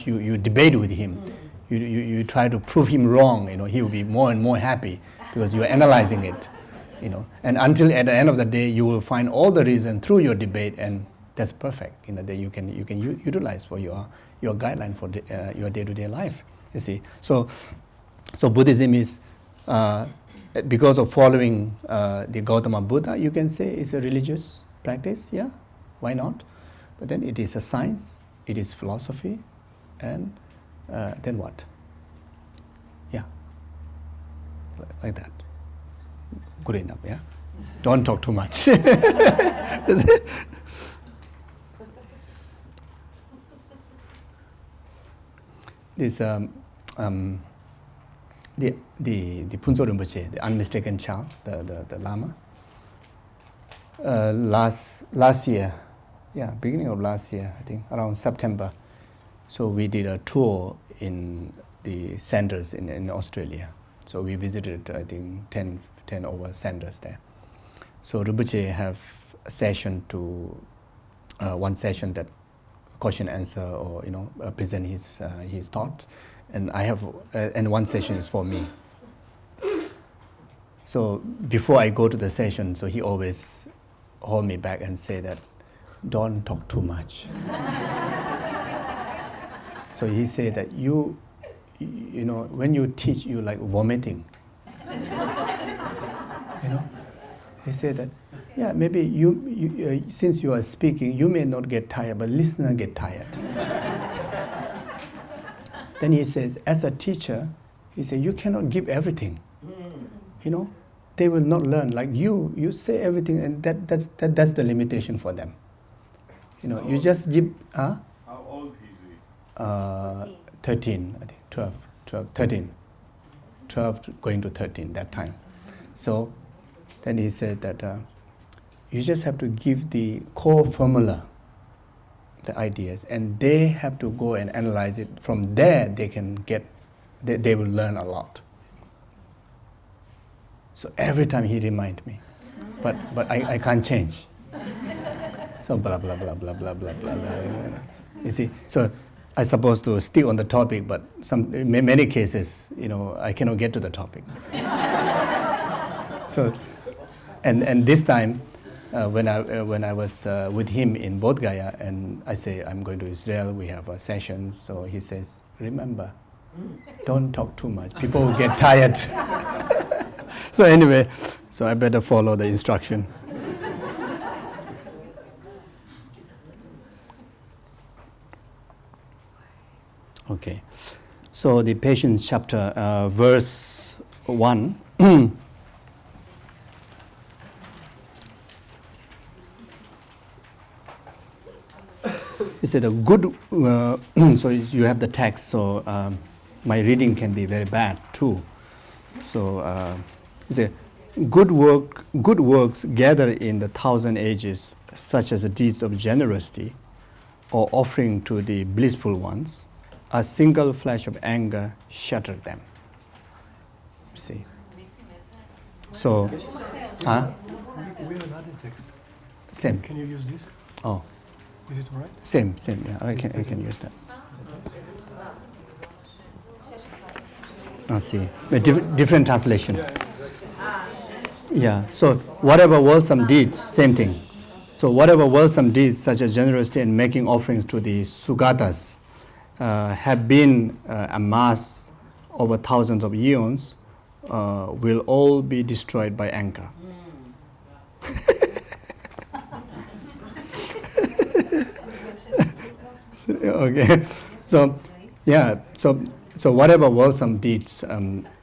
you debate with him, you try to prove him wrong. He will be more and more happy because you are analyzing it. And until at the end of the day, you will find all the reason through your debate, and that's perfect. That you can utilize for your guideline for your day-to-day life. You see, so Buddhism is because of following the Gautama Buddha, you can say it's a religious practice. Yeah, why not? But then it is a science, it is philosophy, and then what? Yeah, like that. Good enough. Yeah, don't talk too much. This the Punso Rinpoche, the unmistaken child, the Lama. Last year, beginning of last year, I think around September. So we did a tour in the centers in Australia. So we visited, I think, 10 over centers there. So Rinpoche have a session one session that question answer or present his thoughts, and I have and one session is for me. So before I go to the session, so he always hold me back and say that don't talk too much. So he said that you when you teach, you like vomiting. He said that maybe you since you are speaking, you may not get tired, but listener get tired. Then he says, as a teacher, he said, you cannot give everything. They will not learn. Like you say everything, and that's the limitation for them. You just give. How old is he? 13, I think, 12, 13. 12 going to 13 that time. So then he said that you just have to give the core formula the ideas, and they have to go and analyze it. From there, they will learn a lot. So every time he reminds me, but I can't change. So blah blah blah blah blah blah blah blah. You see, so I'm supposed to stick on the topic, but in many cases, I cannot get to the topic. So, and this time, when I was with him in Bodh Gaya, and I say I'm going to Israel, we have a session. So he says, remember, don't talk too much. People will get tired. So anyway, so I better follow the instruction. Okay, so the Patience chapter, verse 1. He said a good, so you have the text, so my reading can be very bad too. So he said, good works gather in the 1,000 ages, such as the deeds of generosity or offering to the blissful ones. A single flash of anger shattered them. See? So, huh? We have another text. Same. Can you use this? Oh. Is it all right? Same, yeah, I can use that. I see. A different translation. Yeah, so whatever wholesome deeds, same thing. So whatever wholesome deeds, such as generosity and making offerings to the Sugatas, have been amassed over thousands of eons, will all be destroyed by anger. Okay, so yeah, so whatever wholesome deeds,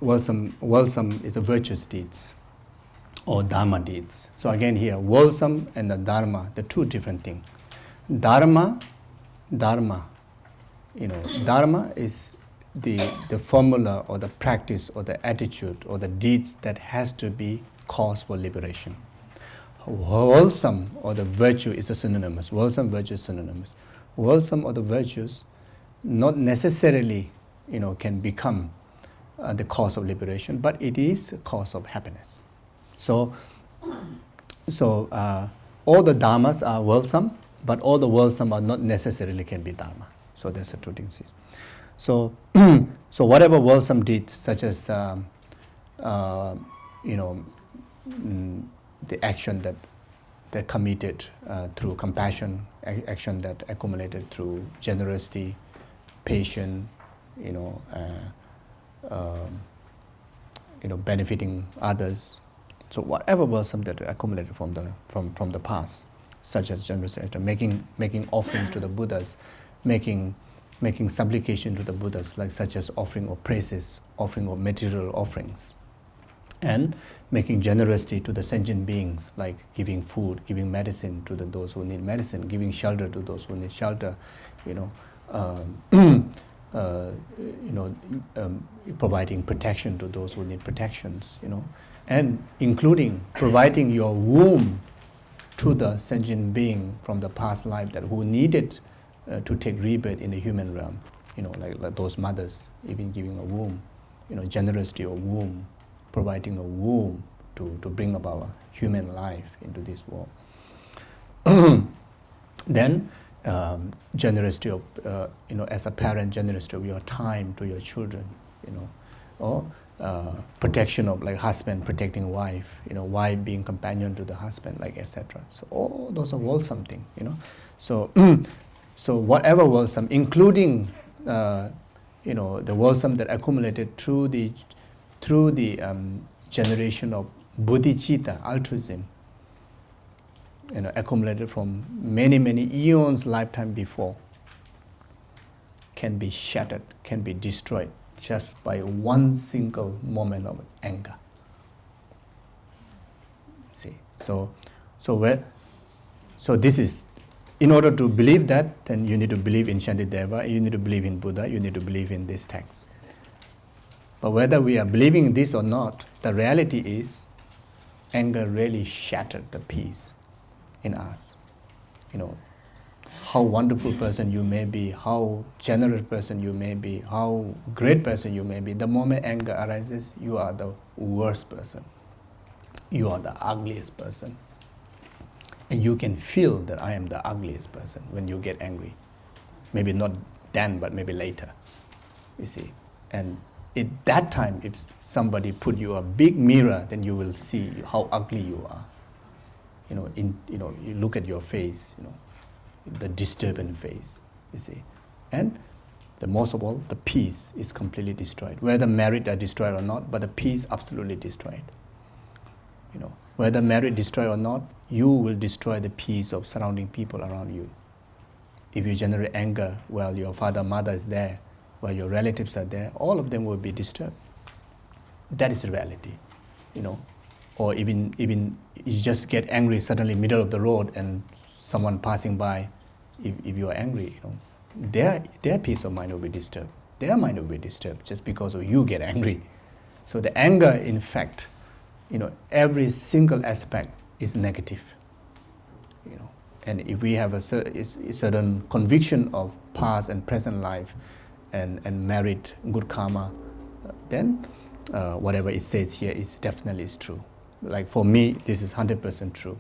wholesome is a virtuous deeds, or dharma deeds. So again here, wholesome and the dharma, the two different things. Dharma, dharma is the formula or the practice or the attitude or the deeds that has to be cause for liberation. Wholesome or the virtue is a synonymous. Wholesome, virtue is synonymous. Wholesome or the virtues not necessarily can become the cause of liberation, but it is a cause of happiness. So all the dharmas are wholesome, but all the wholesome are not necessarily can be dharma. So that's the two things. So whatever wholesome deeds, such as the action that committed through compassion, action that accumulated through generosity, patience, benefiting others. So whatever wholesome that accumulated from the past, such as generosity, making offerings to the Buddhas, making supplication to the Buddhas, like such as offering of praises, offering of material offerings, and making generosity to the sentient beings, like giving food, giving medicine to those who need medicine, giving shelter to those who need shelter, providing protection to those who need protections, and including providing your womb to the sentient being from the past life that who needed to take rebirth in the human realm, like those mothers, even giving a womb, generosity of womb, providing a womb to bring about a human life into this world. Then generosity of, as a parent, generosity of your time to your children, or protection of like husband protecting wife, wife being companion to the husband, like etc. So all those are wholesome things, So so whatever wholesome, including the wholesome that accumulated through the generation of bodhicitta, altruism, accumulated from many eons lifetime before, can be shattered, can be destroyed just by one single moment of anger. See, so this is, in order to believe that, then you need to believe in Shantideva, you need to believe in Buddha, you need to believe in this text. But whether we are believing in this or not, the reality is anger really shattered the peace in us. how wonderful person you may be, how generous person you may be, how great person you may be, the moment anger arises, you are the worst person. You are the ugliest person. And you can feel that I am the ugliest person when you get angry. Maybe not then, but maybe later, you see. And at that time, if somebody put you a big mirror, then you will see how ugly you are. You look at your face, the disturbing face, you see. And the most of all, the peace is completely destroyed. Whether marriage are destroyed or not, but the peace absolutely destroyed. Whether marriage destroyed or not, you will destroy the peace of surrounding people around you. If you generate anger while your father, mother is there, while your relatives are there, all of them will be disturbed. That is the reality, Or even you just get angry suddenly middle of the road and someone passing by, if you are angry, their peace of mind will be disturbed. Their mind will be disturbed just because of you get angry. So the anger, in fact, every single aspect is negative. And if we have a certain conviction of past and present life and merit good karma, then whatever it says here is definitely is true. Like for me, this is 100% true.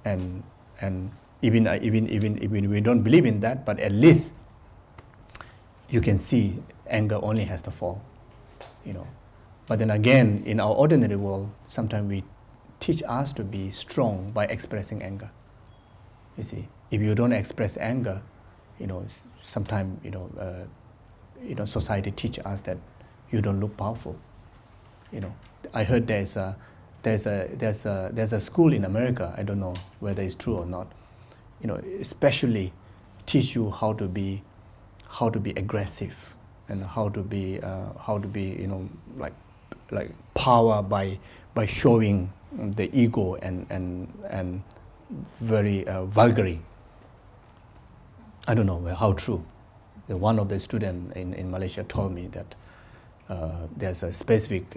And even we don't believe in that, but at least you can see anger only has the fall. But then again, in our ordinary world, sometimes we teach us to be strong by expressing anger. You see, if you don't express anger, sometimes society teach us that you don't look powerful. I heard there's a school in America. I don't know whether it's true or not. Especially teach you how to be aggressive and how to be like power by showing the ego and very vulgarly. I don't know how true. One of the students in Malaysia told me that there's a specific,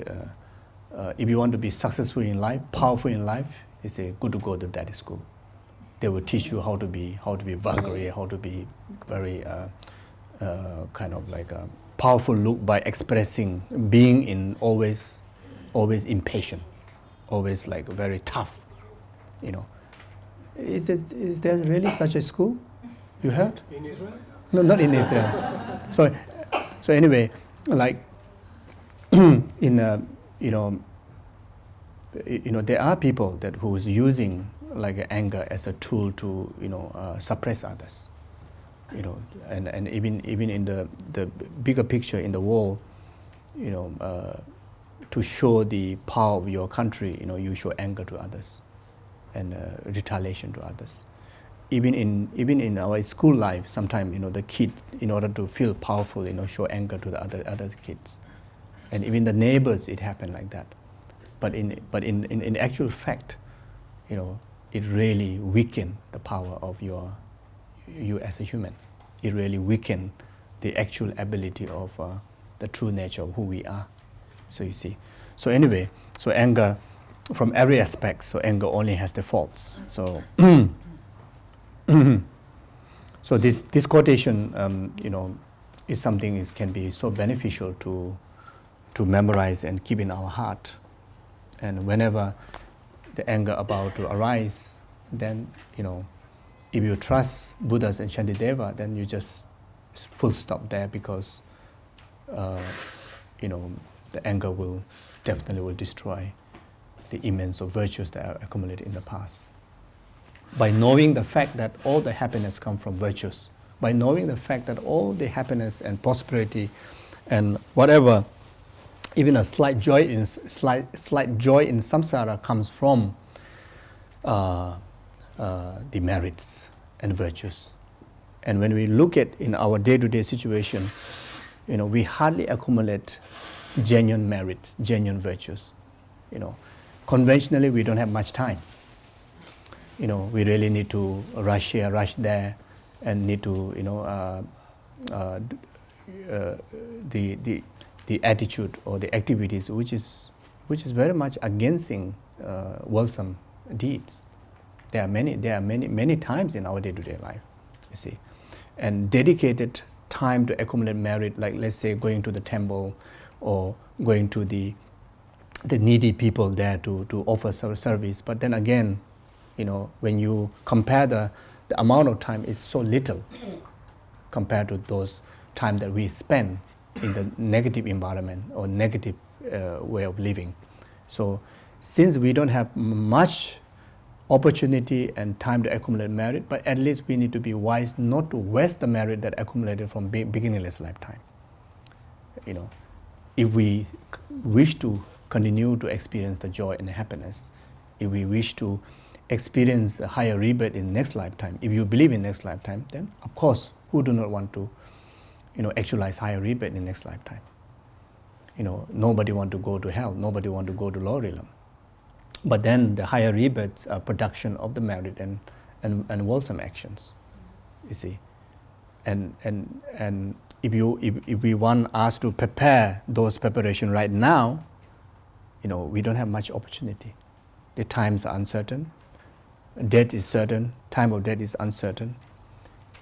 if you want to be successful in life, powerful in life, it's good to go to that school. They will teach you how to be vulgar, how to be very kind of like a powerful look by expressing, being in always impatient, always like very tough, Is there really such a school? You heard? In Israel? No, not in Israel. So anyway, like there are people that who is using like anger as a tool to suppress others. And even in the bigger picture in the world, to show the power of your country, you show anger to others and retaliation to others. Even in our school life, sometimes the kid, in order to feel powerful, show anger to the other kids, and even the neighbors, it happened like that. But in actual fact, it really weakened the power of you as a human. It really weakened the actual ability of the true nature of who we are. So you see. So anyway, so anger, from every aspect, so anger only has the faults. So so this quotation, is something is can be so beneficial to memorize and keep in our heart. And whenever the anger about to arise, then if you trust Buddhas and Shantideva, then you just full stop there, because the anger will definitely destroy the immense of virtues that are accumulated in the past. By knowing the fact that all the happiness comes from virtues, by knowing the fact that all the happiness and prosperity and whatever, even a slight joy in samsara comes from the merits and virtues. And when we look at in our day-to-day situation, we hardly accumulate genuine merits, genuine virtues. Conventionally, we don't have much time. We really need to rush here, rush there, and need to, the attitude or the activities which is very much against wholesome deeds. There are many times in our day-to-day life, you see. And dedicated time to accumulate merit, like let's say going to the temple or going to the needy people there to offer service. But then again, when you compare the amount of time, is so little compared to those time that we spend in the negative environment or negative way of living. So since we don't have much opportunity and time to accumulate merit, but at least we need to be wise not to waste the merit that accumulated from beginningless lifetime. If we wish to continue to experience the joy and the happiness, if we wish to experience a higher rebirth in next lifetime, if you believe in next lifetime, then of course, who do not want to actualize higher rebirth in next lifetime? Nobody want to go to hell, nobody want to go to lower realm. But then the higher rebirths are production of the merit and wholesome actions, you see. And if we want us to prepare those preparation right now, we don't have much opportunity. The times are uncertain, death is certain, time of death is uncertain.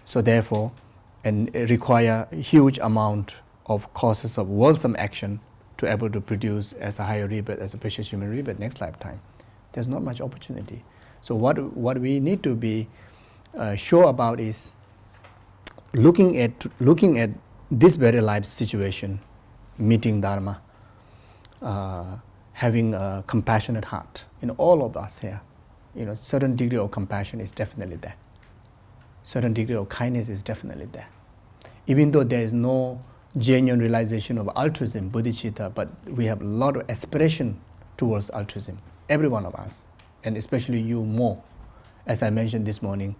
So therefore, and it require a huge amount of causes of wholesome action to able to produce as a higher rebirth, as a precious human rebirth next lifetime. There's not much opportunity. So what we need to be sure about is looking at this very life situation, meeting Dharma, having a compassionate heart. All of us here, certain degree of compassion is definitely there. Certain degree of kindness is definitely there. Even though there is no genuine realization of altruism, bodhicitta, but we have a lot of aspiration towards altruism, every one of us, and especially you more. As I mentioned this morning,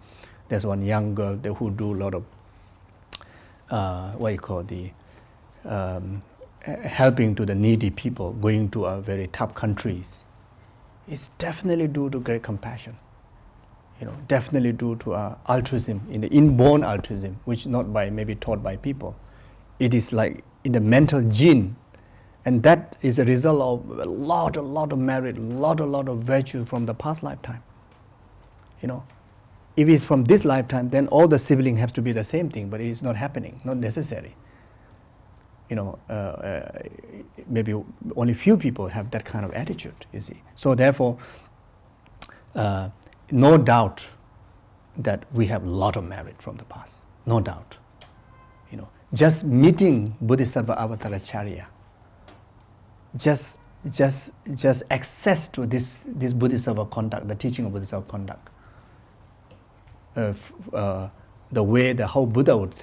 there's one young girl there who do a lot of helping to the needy people, going to very tough countries. It's definitely due to great compassion. Definitely due to altruism, inborn altruism, which not by maybe taught by people. It is like in the mental gene, and that is a result of a lot of merit, a lot of virtue from the past lifetime. If it's from this lifetime, then all the siblings have to be the same thing, but it's not happening, not necessary. Maybe only few people have that kind of attitude, you see. So therefore, no doubt that we have a lot of merit from the past, no doubt. Just meeting Bodhisattva Avataracharya, just access to this Bodhisattva conduct, the teaching of Bodhisattva conduct, the way how Buddha would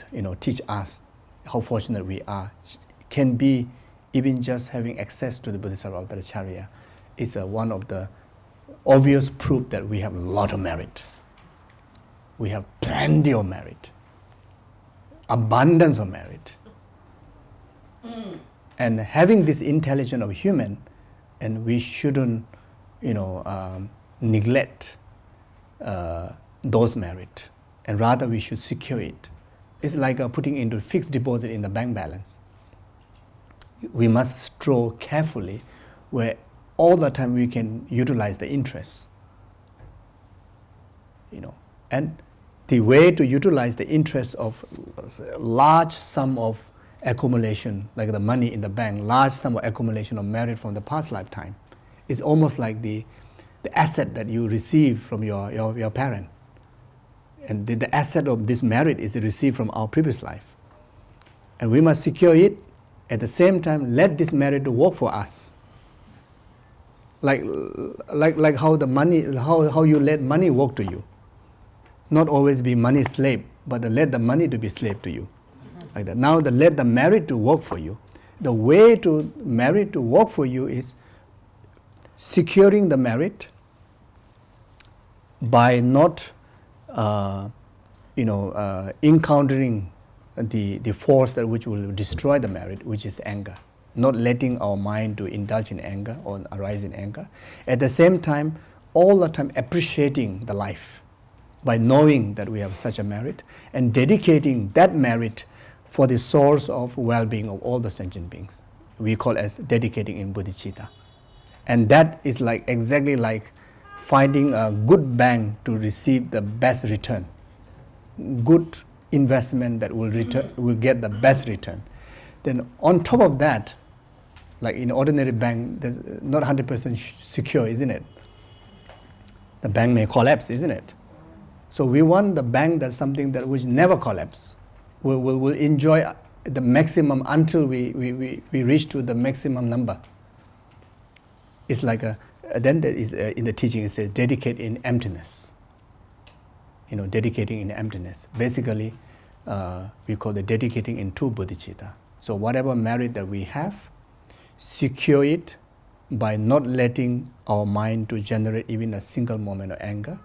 teach us, how fortunate we are, can be even just having access to the Bodhisattva Avataracharya is one of the obvious proof that we have a lot of merit. We have plenty of merit, abundance of merit. And having this intelligence of human, and we shouldn't neglect those merit, and rather we should secure it. It's like putting into fixed deposit in the bank balance. We must stroll carefully where all the time we can utilize the interest. And the way to utilize the interest of large sum of accumulation, like the money in the bank, large sum of accumulation of merit from the past lifetime, is almost like the asset that you receive from your parent. And the asset of this merit is received from our previous life. And we must secure it, at the same time let this merit to work for us. Like how the money, how you let money work to you. Not always be money slave, but let the money to be slave to you. Like that. Now let the merit to work for you. The way to merit to work for you is securing the merit by not encountering the force that which will destroy the merit, which is anger. Not letting our mind to indulge in anger or arise in anger. At the same time, all the time appreciating the life by knowing that we have such a merit and dedicating that merit for the source of well-being of all the sentient beings. We call as dedicating in bodhicitta. And that is exactly like finding a good bank to receive the best return, good investment that will get the best return. Then on top of that, like in ordinary bank, that's not 100% secure, isn't it? The bank may collapse, isn't it? So we want the bank that's something that which never collapse. We'll enjoy the maximum until we reach to the maximum number. It's like then there is, in the teaching it says dedicate in emptiness. Dedicating in emptiness. Basically, we call it dedicating in true bodhicitta. So whatever merit that we have, secure it by not letting our mind to generate even a single moment of anger.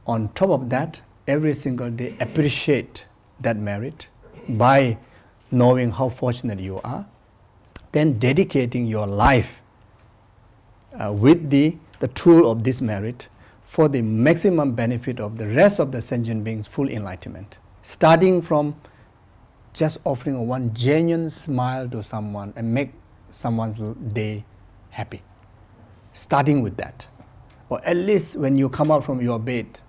On top of that, every single day appreciate that merit by knowing how fortunate you are, then dedicating your life with the tool of this merit for the maximum benefit of the rest of the sentient beings' full enlightenment. Starting from just offering one genuine smile to someone and make someone's day happy. Starting with that. Or at least when you come out from your bed,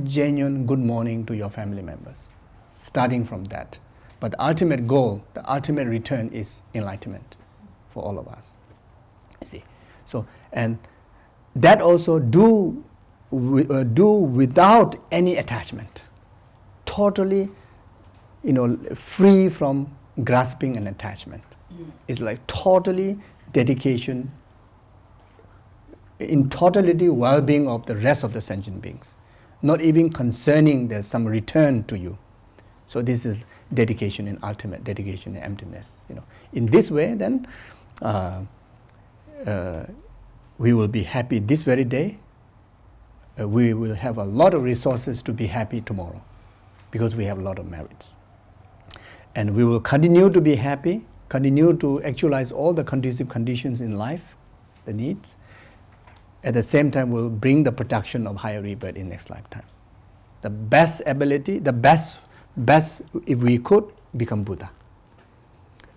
genuine good morning to your family members. Starting from that. But the ultimate goal, the ultimate return is enlightenment for all of us. You see. So, and that also do without any attachment. Totally, free from grasping and attachment. It's like totally dedication, in totality well-being of the rest of the sentient beings. Not even concerning there's some return to you. So this is dedication in ultimate, dedication in emptiness. In this way, then we will be happy this very day. We will have a lot of resources to be happy tomorrow because we have a lot of merits. And we will continue to be happy, continue to actualize all the conducive conditions in life, the needs. At the same time, we'll bring the production of higher rebirth in next lifetime. The best ability, the best, if we could, become Buddha.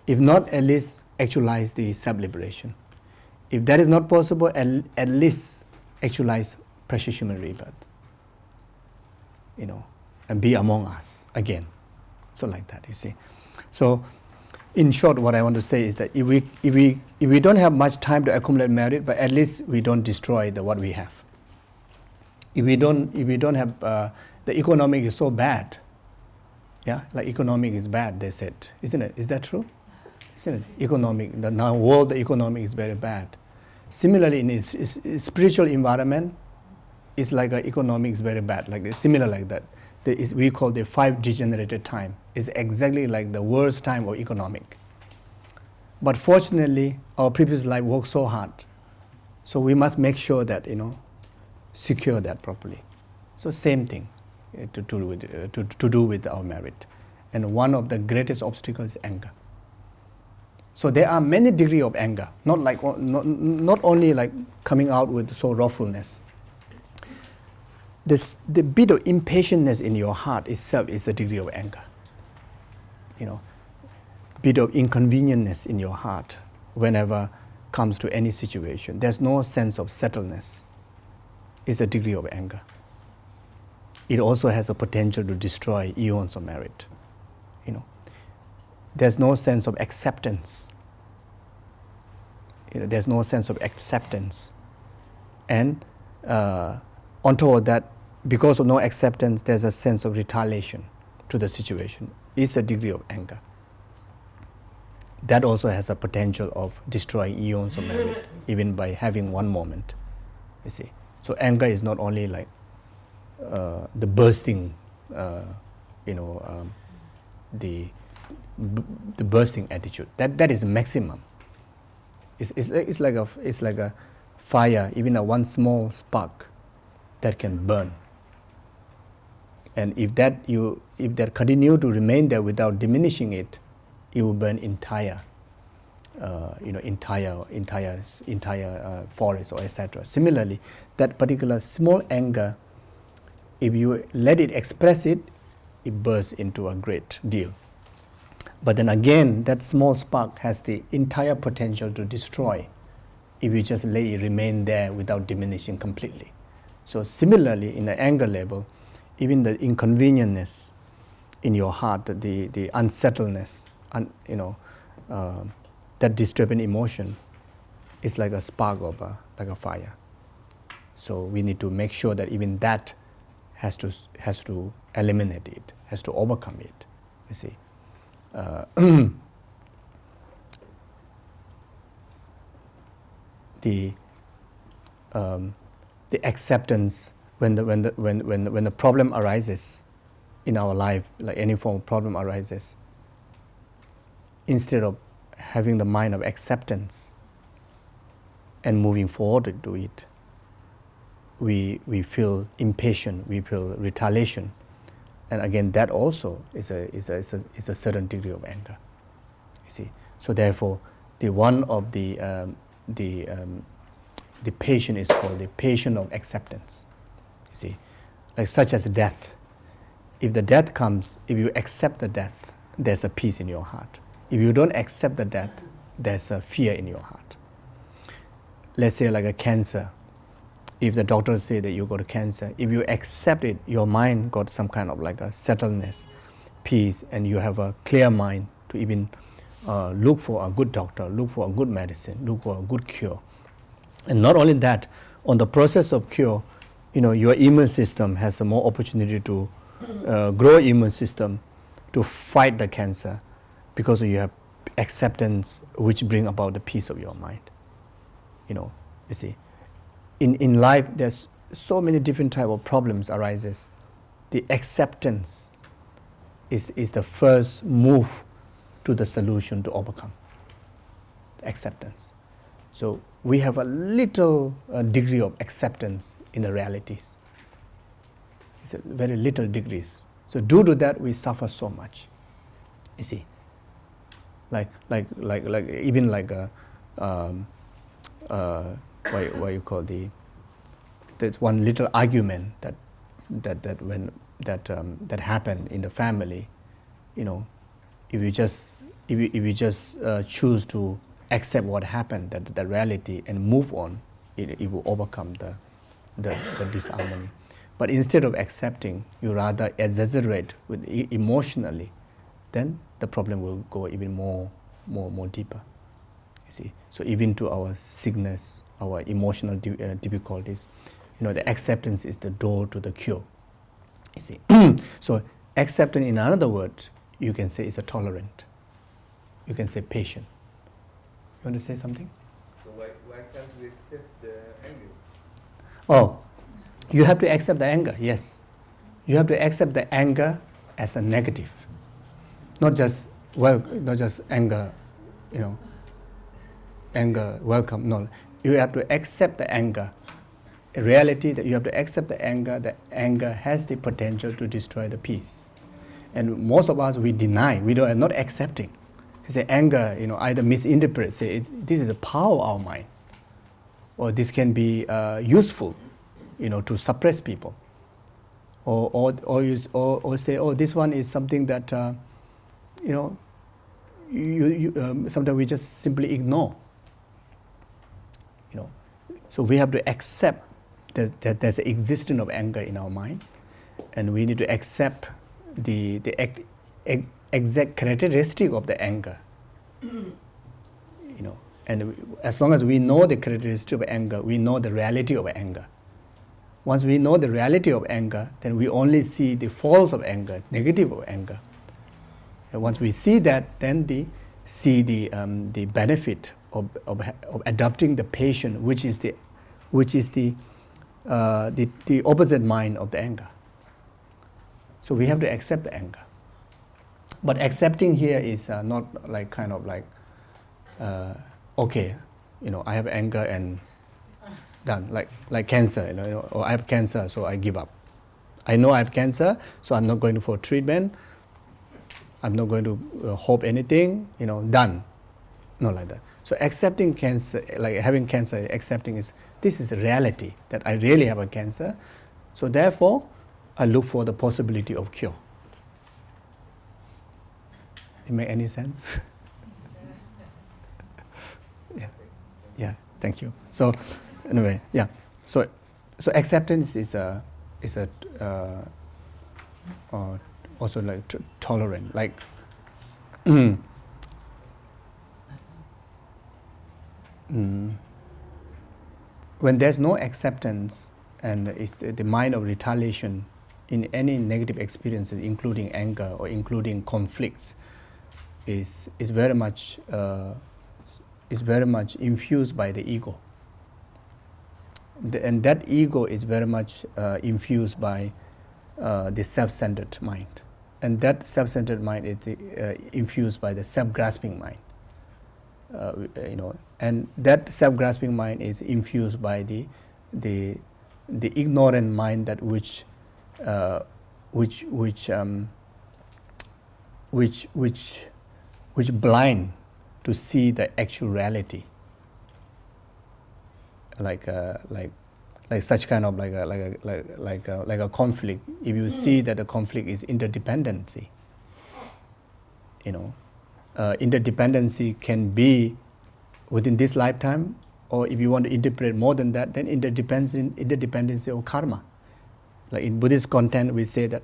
If not, at least actualize the self-liberation. If that is not possible, at least actualize precious human rebirth. And be among us again. So like that, you see. So, in short, what I want to say is that if we don't have much time to accumulate merit, but at least we don't destroy what we have. If we don't have the economic is so bad, yeah, like economic is bad, they said, isn't it? Is that true? Isn't it? Economic, the now world, the economic is very bad. Similarly, in its spiritual environment, it's like economic is very bad, like similar like that. We call the 5 degenerated time. It's exactly like the worst time of economic. But fortunately, our previous life worked so hard. So we must make sure that, secure that properly. So same thing to do with our merit. And one of the greatest obstacles is anger. So there are many degrees of anger, not only like coming out with so wrathfulness. The bit of impatientness in your heart itself is a degree of anger. Bit of inconvenientness in your heart whenever comes to any situation. There's no sense of settledness. It's a degree of anger. It also has a potential to destroy eons of merit. There's no sense of acceptance. There's no sense of acceptance. And on top of that, because of no acceptance, there's a sense of retaliation to the situation. It's a degree of anger. That also has a potential of destroying eons of merit, even by having one moment. You see, so anger is not only like the bursting, the bursting attitude. That is maximum. It's like a fire, even a one small spark that can burn. And if that continue to remain there without diminishing it, it will burn entire forest or etc. Similarly, that particular small anger, if you let it express it, it bursts into a great deal. But then again, that small spark has the entire potential to destroy if you just let it remain there without diminishing completely. So similarly, in the anger level, even the inconvenientness in your heart, the unsettledness, that disturbing emotion is like a spark of like a fire. So we need to make sure that even that has to eliminate it, has to overcome it. You see, the acceptance when the problem arises in our life, like any form of problem arises, instead of having the mind of acceptance and moving forward to do it, we feel impatient, we feel retaliation, and again that also is a certain degree of anger. You see, so therefore, one of the patient is called the patient of acceptance. You see, like such as death. If the death comes, if you accept the death, there's a peace in your heart. If you don't accept the death, there's a fear in your heart. Let's say like a cancer. If the doctors say that you got cancer, if you accept it, your mind got some kind of like a settledness, peace, and you have a clear mind to even look for a good doctor, look for a good medicine, look for a good cure. And not only that, on the process of cure, your immune system has a more opportunity to grow immune system to fight the cancer, because you have acceptance which bring about the peace of your mind. You see, in life there's so many different type of problems arises. The acceptance is the first move to the solution to overcome. Acceptance. So we have a little degree of acceptance in the realities. It's a very little degrees. So due to that, we suffer so much. You see, like even like what you call there's one little argument that happened in the family. If you just choose to accept what happened, the reality, and move on, it will overcome the disharmony. But instead of accepting, you rather exaggerate with emotionally, then the problem will go even more deeper. You see, so even to our sickness, our emotional difficulties, the acceptance is the door to the cure. You see, so acceptance, in another word, you can say is a tolerant. You can say patient. You want to say something? So why can't we accept the anger? Oh, you have to accept the anger, yes. You have to accept the anger as a negative. Not just anger, anger, welcome. No, you have to accept the anger. A reality that you have to accept the anger has the potential to destroy the peace. And most of us, we deny, are not accepting. We say anger, either misinterpret, say this is a power of our mind, or this can be useful, to suppress people, or say, oh, this one is something that, sometimes we just simply ignore. So we have to accept that there's an existence of anger in our mind, and we need to accept the exact characteristic of the anger. And as long as we know the characteristic of anger, we know the reality of anger. Once we know the reality of anger, then we only see the faults of anger, negative of anger. And once we see that, then see the benefit of adopting the patience, which is the opposite mind of the anger. So we have to accept the anger. But accepting here is not like kind of like, okay, I have anger and done, like cancer, or I have cancer, so I give up. I know I have cancer, so I'm not going for treatment. I'm not going to hope anything, done. Not like that. So accepting cancer, like having cancer, accepting this is a reality, that I really have a cancer. So therefore, I look for the possibility of cure. It make any sense? Yeah. Thank you. So, anyway, yeah. So acceptance is also like tolerant. Like when there's no acceptance and it's the mind of retaliation in any negative experiences, including anger or including conflicts, is very much infused by the ego. And that ego is very much infused by the self-centered mind. And that self-centered mind is infused by the self-grasping mind. And that self-grasping mind is infused by the ignorant mind that which blind to see the actual reality, like such kind of like a conflict. If you see that the conflict is interdependency, interdependency can be within this lifetime, or if you want to interpret more than that, then interdependency of karma. Like in Buddhist content, we say that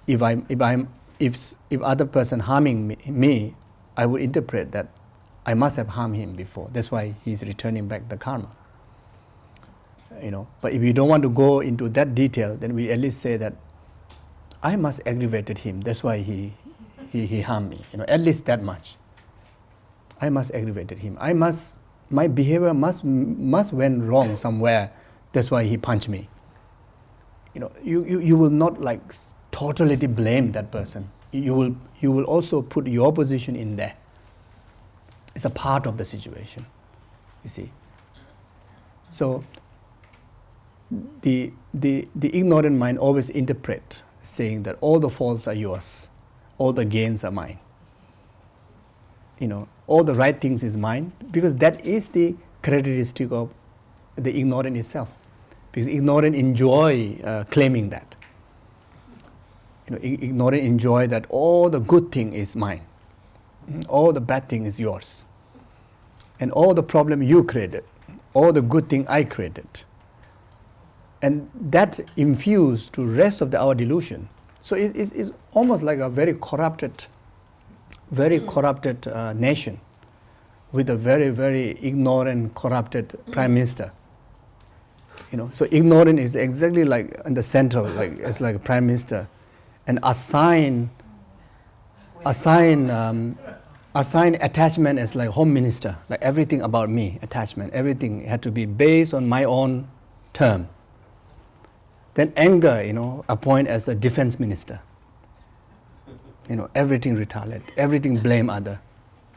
if other person harming me, I would interpret that I must have harmed him before. That's why he's returning back the karma. But if you don't want to go into that detail, then we at least say that I must aggravated him. That's why he harmed me. At least that much. I must aggravated him. My behavior must went wrong somewhere. That's why he punched me. You will not like totally blame that person. You will also put your position in there. It's a part of the situation, you see. So the ignorant mind always interpret, saying that all the faults are yours, all the gains are mine. All the right things is mine, because that is the characteristic of the ignorant itself. Because ignorant enjoy claiming that. Ignorant enjoy that all the good thing is mine, all the bad thing is yours, and all the problem you created, all the good thing I created, and that infused to rest of our delusion. So it's almost like a very corrupted nation with a very, very ignorant, corrupted prime minister. So ignorant is exactly like in the center, like it's like a prime minister, and assign attachment as like home minister, like everything about me, attachment, everything had to be based on my own term. Then anger, appoint as a defense minister. Everything retaliate, everything blame other,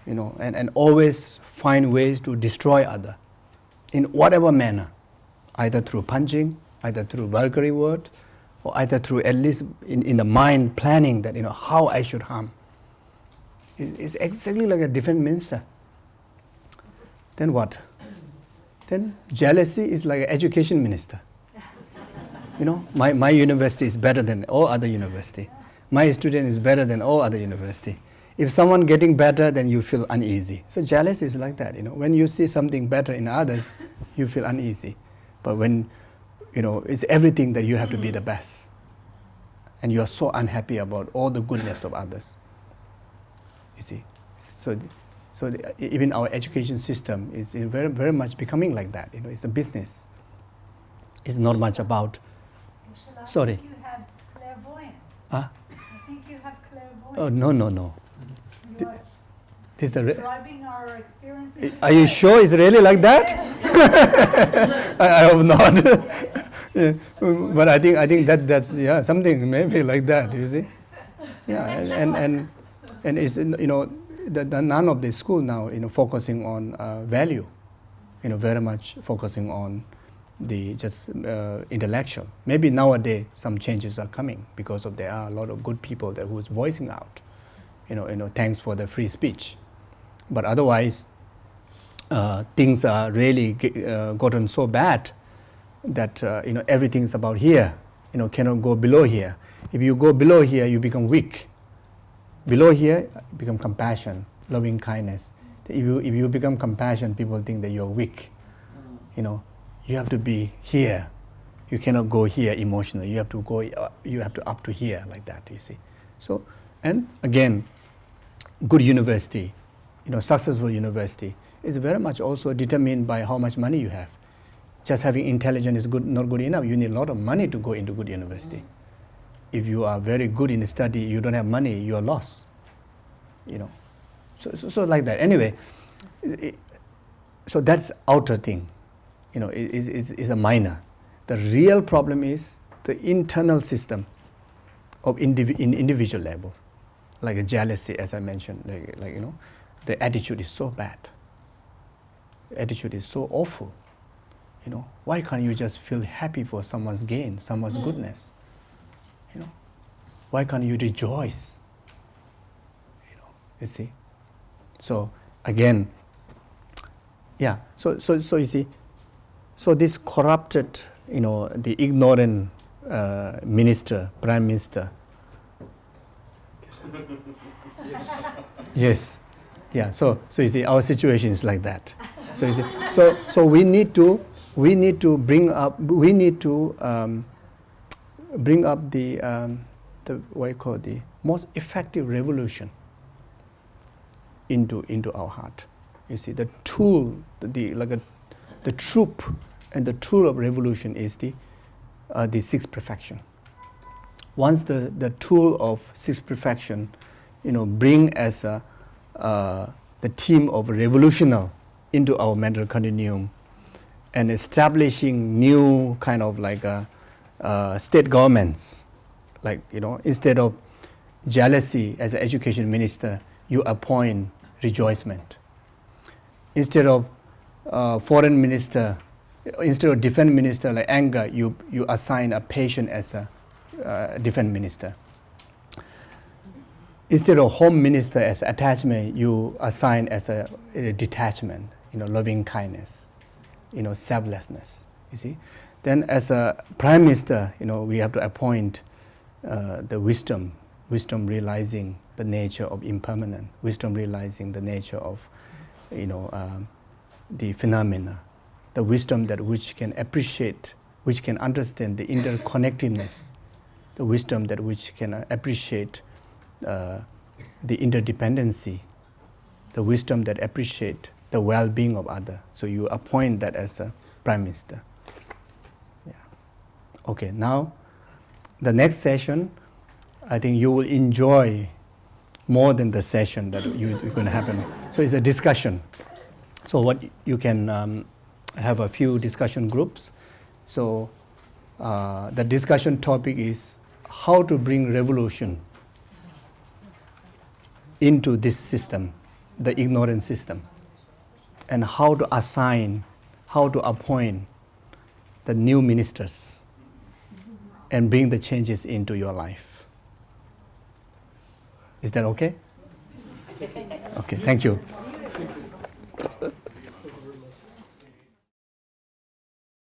and always find ways to destroy other in whatever manner, either through punching, either through vulgar word, or either through at least in the mind planning that, how I should harm. It's exactly like a defense minister. Then what? Then jealousy is like an education minister. My university is better than all other university. My student is better than all other university. If someone getting better, then you feel uneasy. So jealousy is like that. When you see something better in others, you feel uneasy. But when it's everything that you have to be the best, and you are so unhappy about all the goodness of others. You see, so even our education system is very, very much becoming like that. It's a business. It's not much about. Sorry. I think you have clairvoyance. Huh? I think you have clairvoyance. Oh no. You are This is the describing our experiences. Are you sure it's really like that? I hope not. Yeah. But I think that's something maybe like that. You see, and it's none of the school now focusing on value, very much focusing on the just intellectual. Maybe nowadays some changes are coming because there are a lot of good people who is voicing out, thanks for the free speech. But otherwise, things are really gotten so bad that everything is about here. Cannot go below here. If you go below here, you become weak. Below here, become compassion, loving kindness. If you become compassion, people think that you're weak. You know, you have to be here. You cannot go here emotionally. You have to go. You have to up to here like that. You see. So, and again, good university, you know, successful university is very much also determined by how much money you have. Just having intelligence is good, not good enough. You need a lot of money to go into good university. If you are very good in study, you don't have money, you are lost. You know, so like that. Anyway, so that's outer thing. You know, is a minor. The real problem is the internal system of individual level, like a jealousy, as I mentioned. Like you know, the attitude is so bad. The attitude is so awful. You know, why can't you just feel happy for someone's gain, someone's goodness? You know, why can't you rejoice? You know, you see. So again, yeah. So you see. So this corrupted, you know, the ignorant minister, prime minister. Yes. Yeah. So you see, our situation is like that. So you see. So we need to bring up the what you call the most effective revolution into our heart. You see, the tool, the troop and the tool of revolution is the sixth perfection. Once the tool of sixth perfection, you know, bring as the theme of revolutional into our mental continuum, and establishing new kind of like state governments, like, you know, instead of jealousy as an education minister, you appoint rejoicement. Instead of foreign minister, instead of defense minister like anger, you assign a patient as a defense minister. Instead of home minister as attachment, you assign as a detachment, you know, loving kindness, you know, selflessness. You see, then as a prime minister, you know, we have to appoint the wisdom realizing the nature of impermanence, wisdom realizing the nature of, you know, the phenomena, the wisdom that which can appreciate, which can understand the interconnectedness, the wisdom that which can appreciate the interdependency, the wisdom that appreciate the well-being of others. So you appoint that as a prime minister. Yeah. Okay. Now, the next session, I think you will enjoy more than the session that you're going to happen. So it's a discussion. So what you can have a few discussion groups. So the discussion topic is how to bring revolution into this system, the ignorant system, and how to assign, how to appoint the new ministers and bring the changes into your life. Is that okay? Okay, thank you.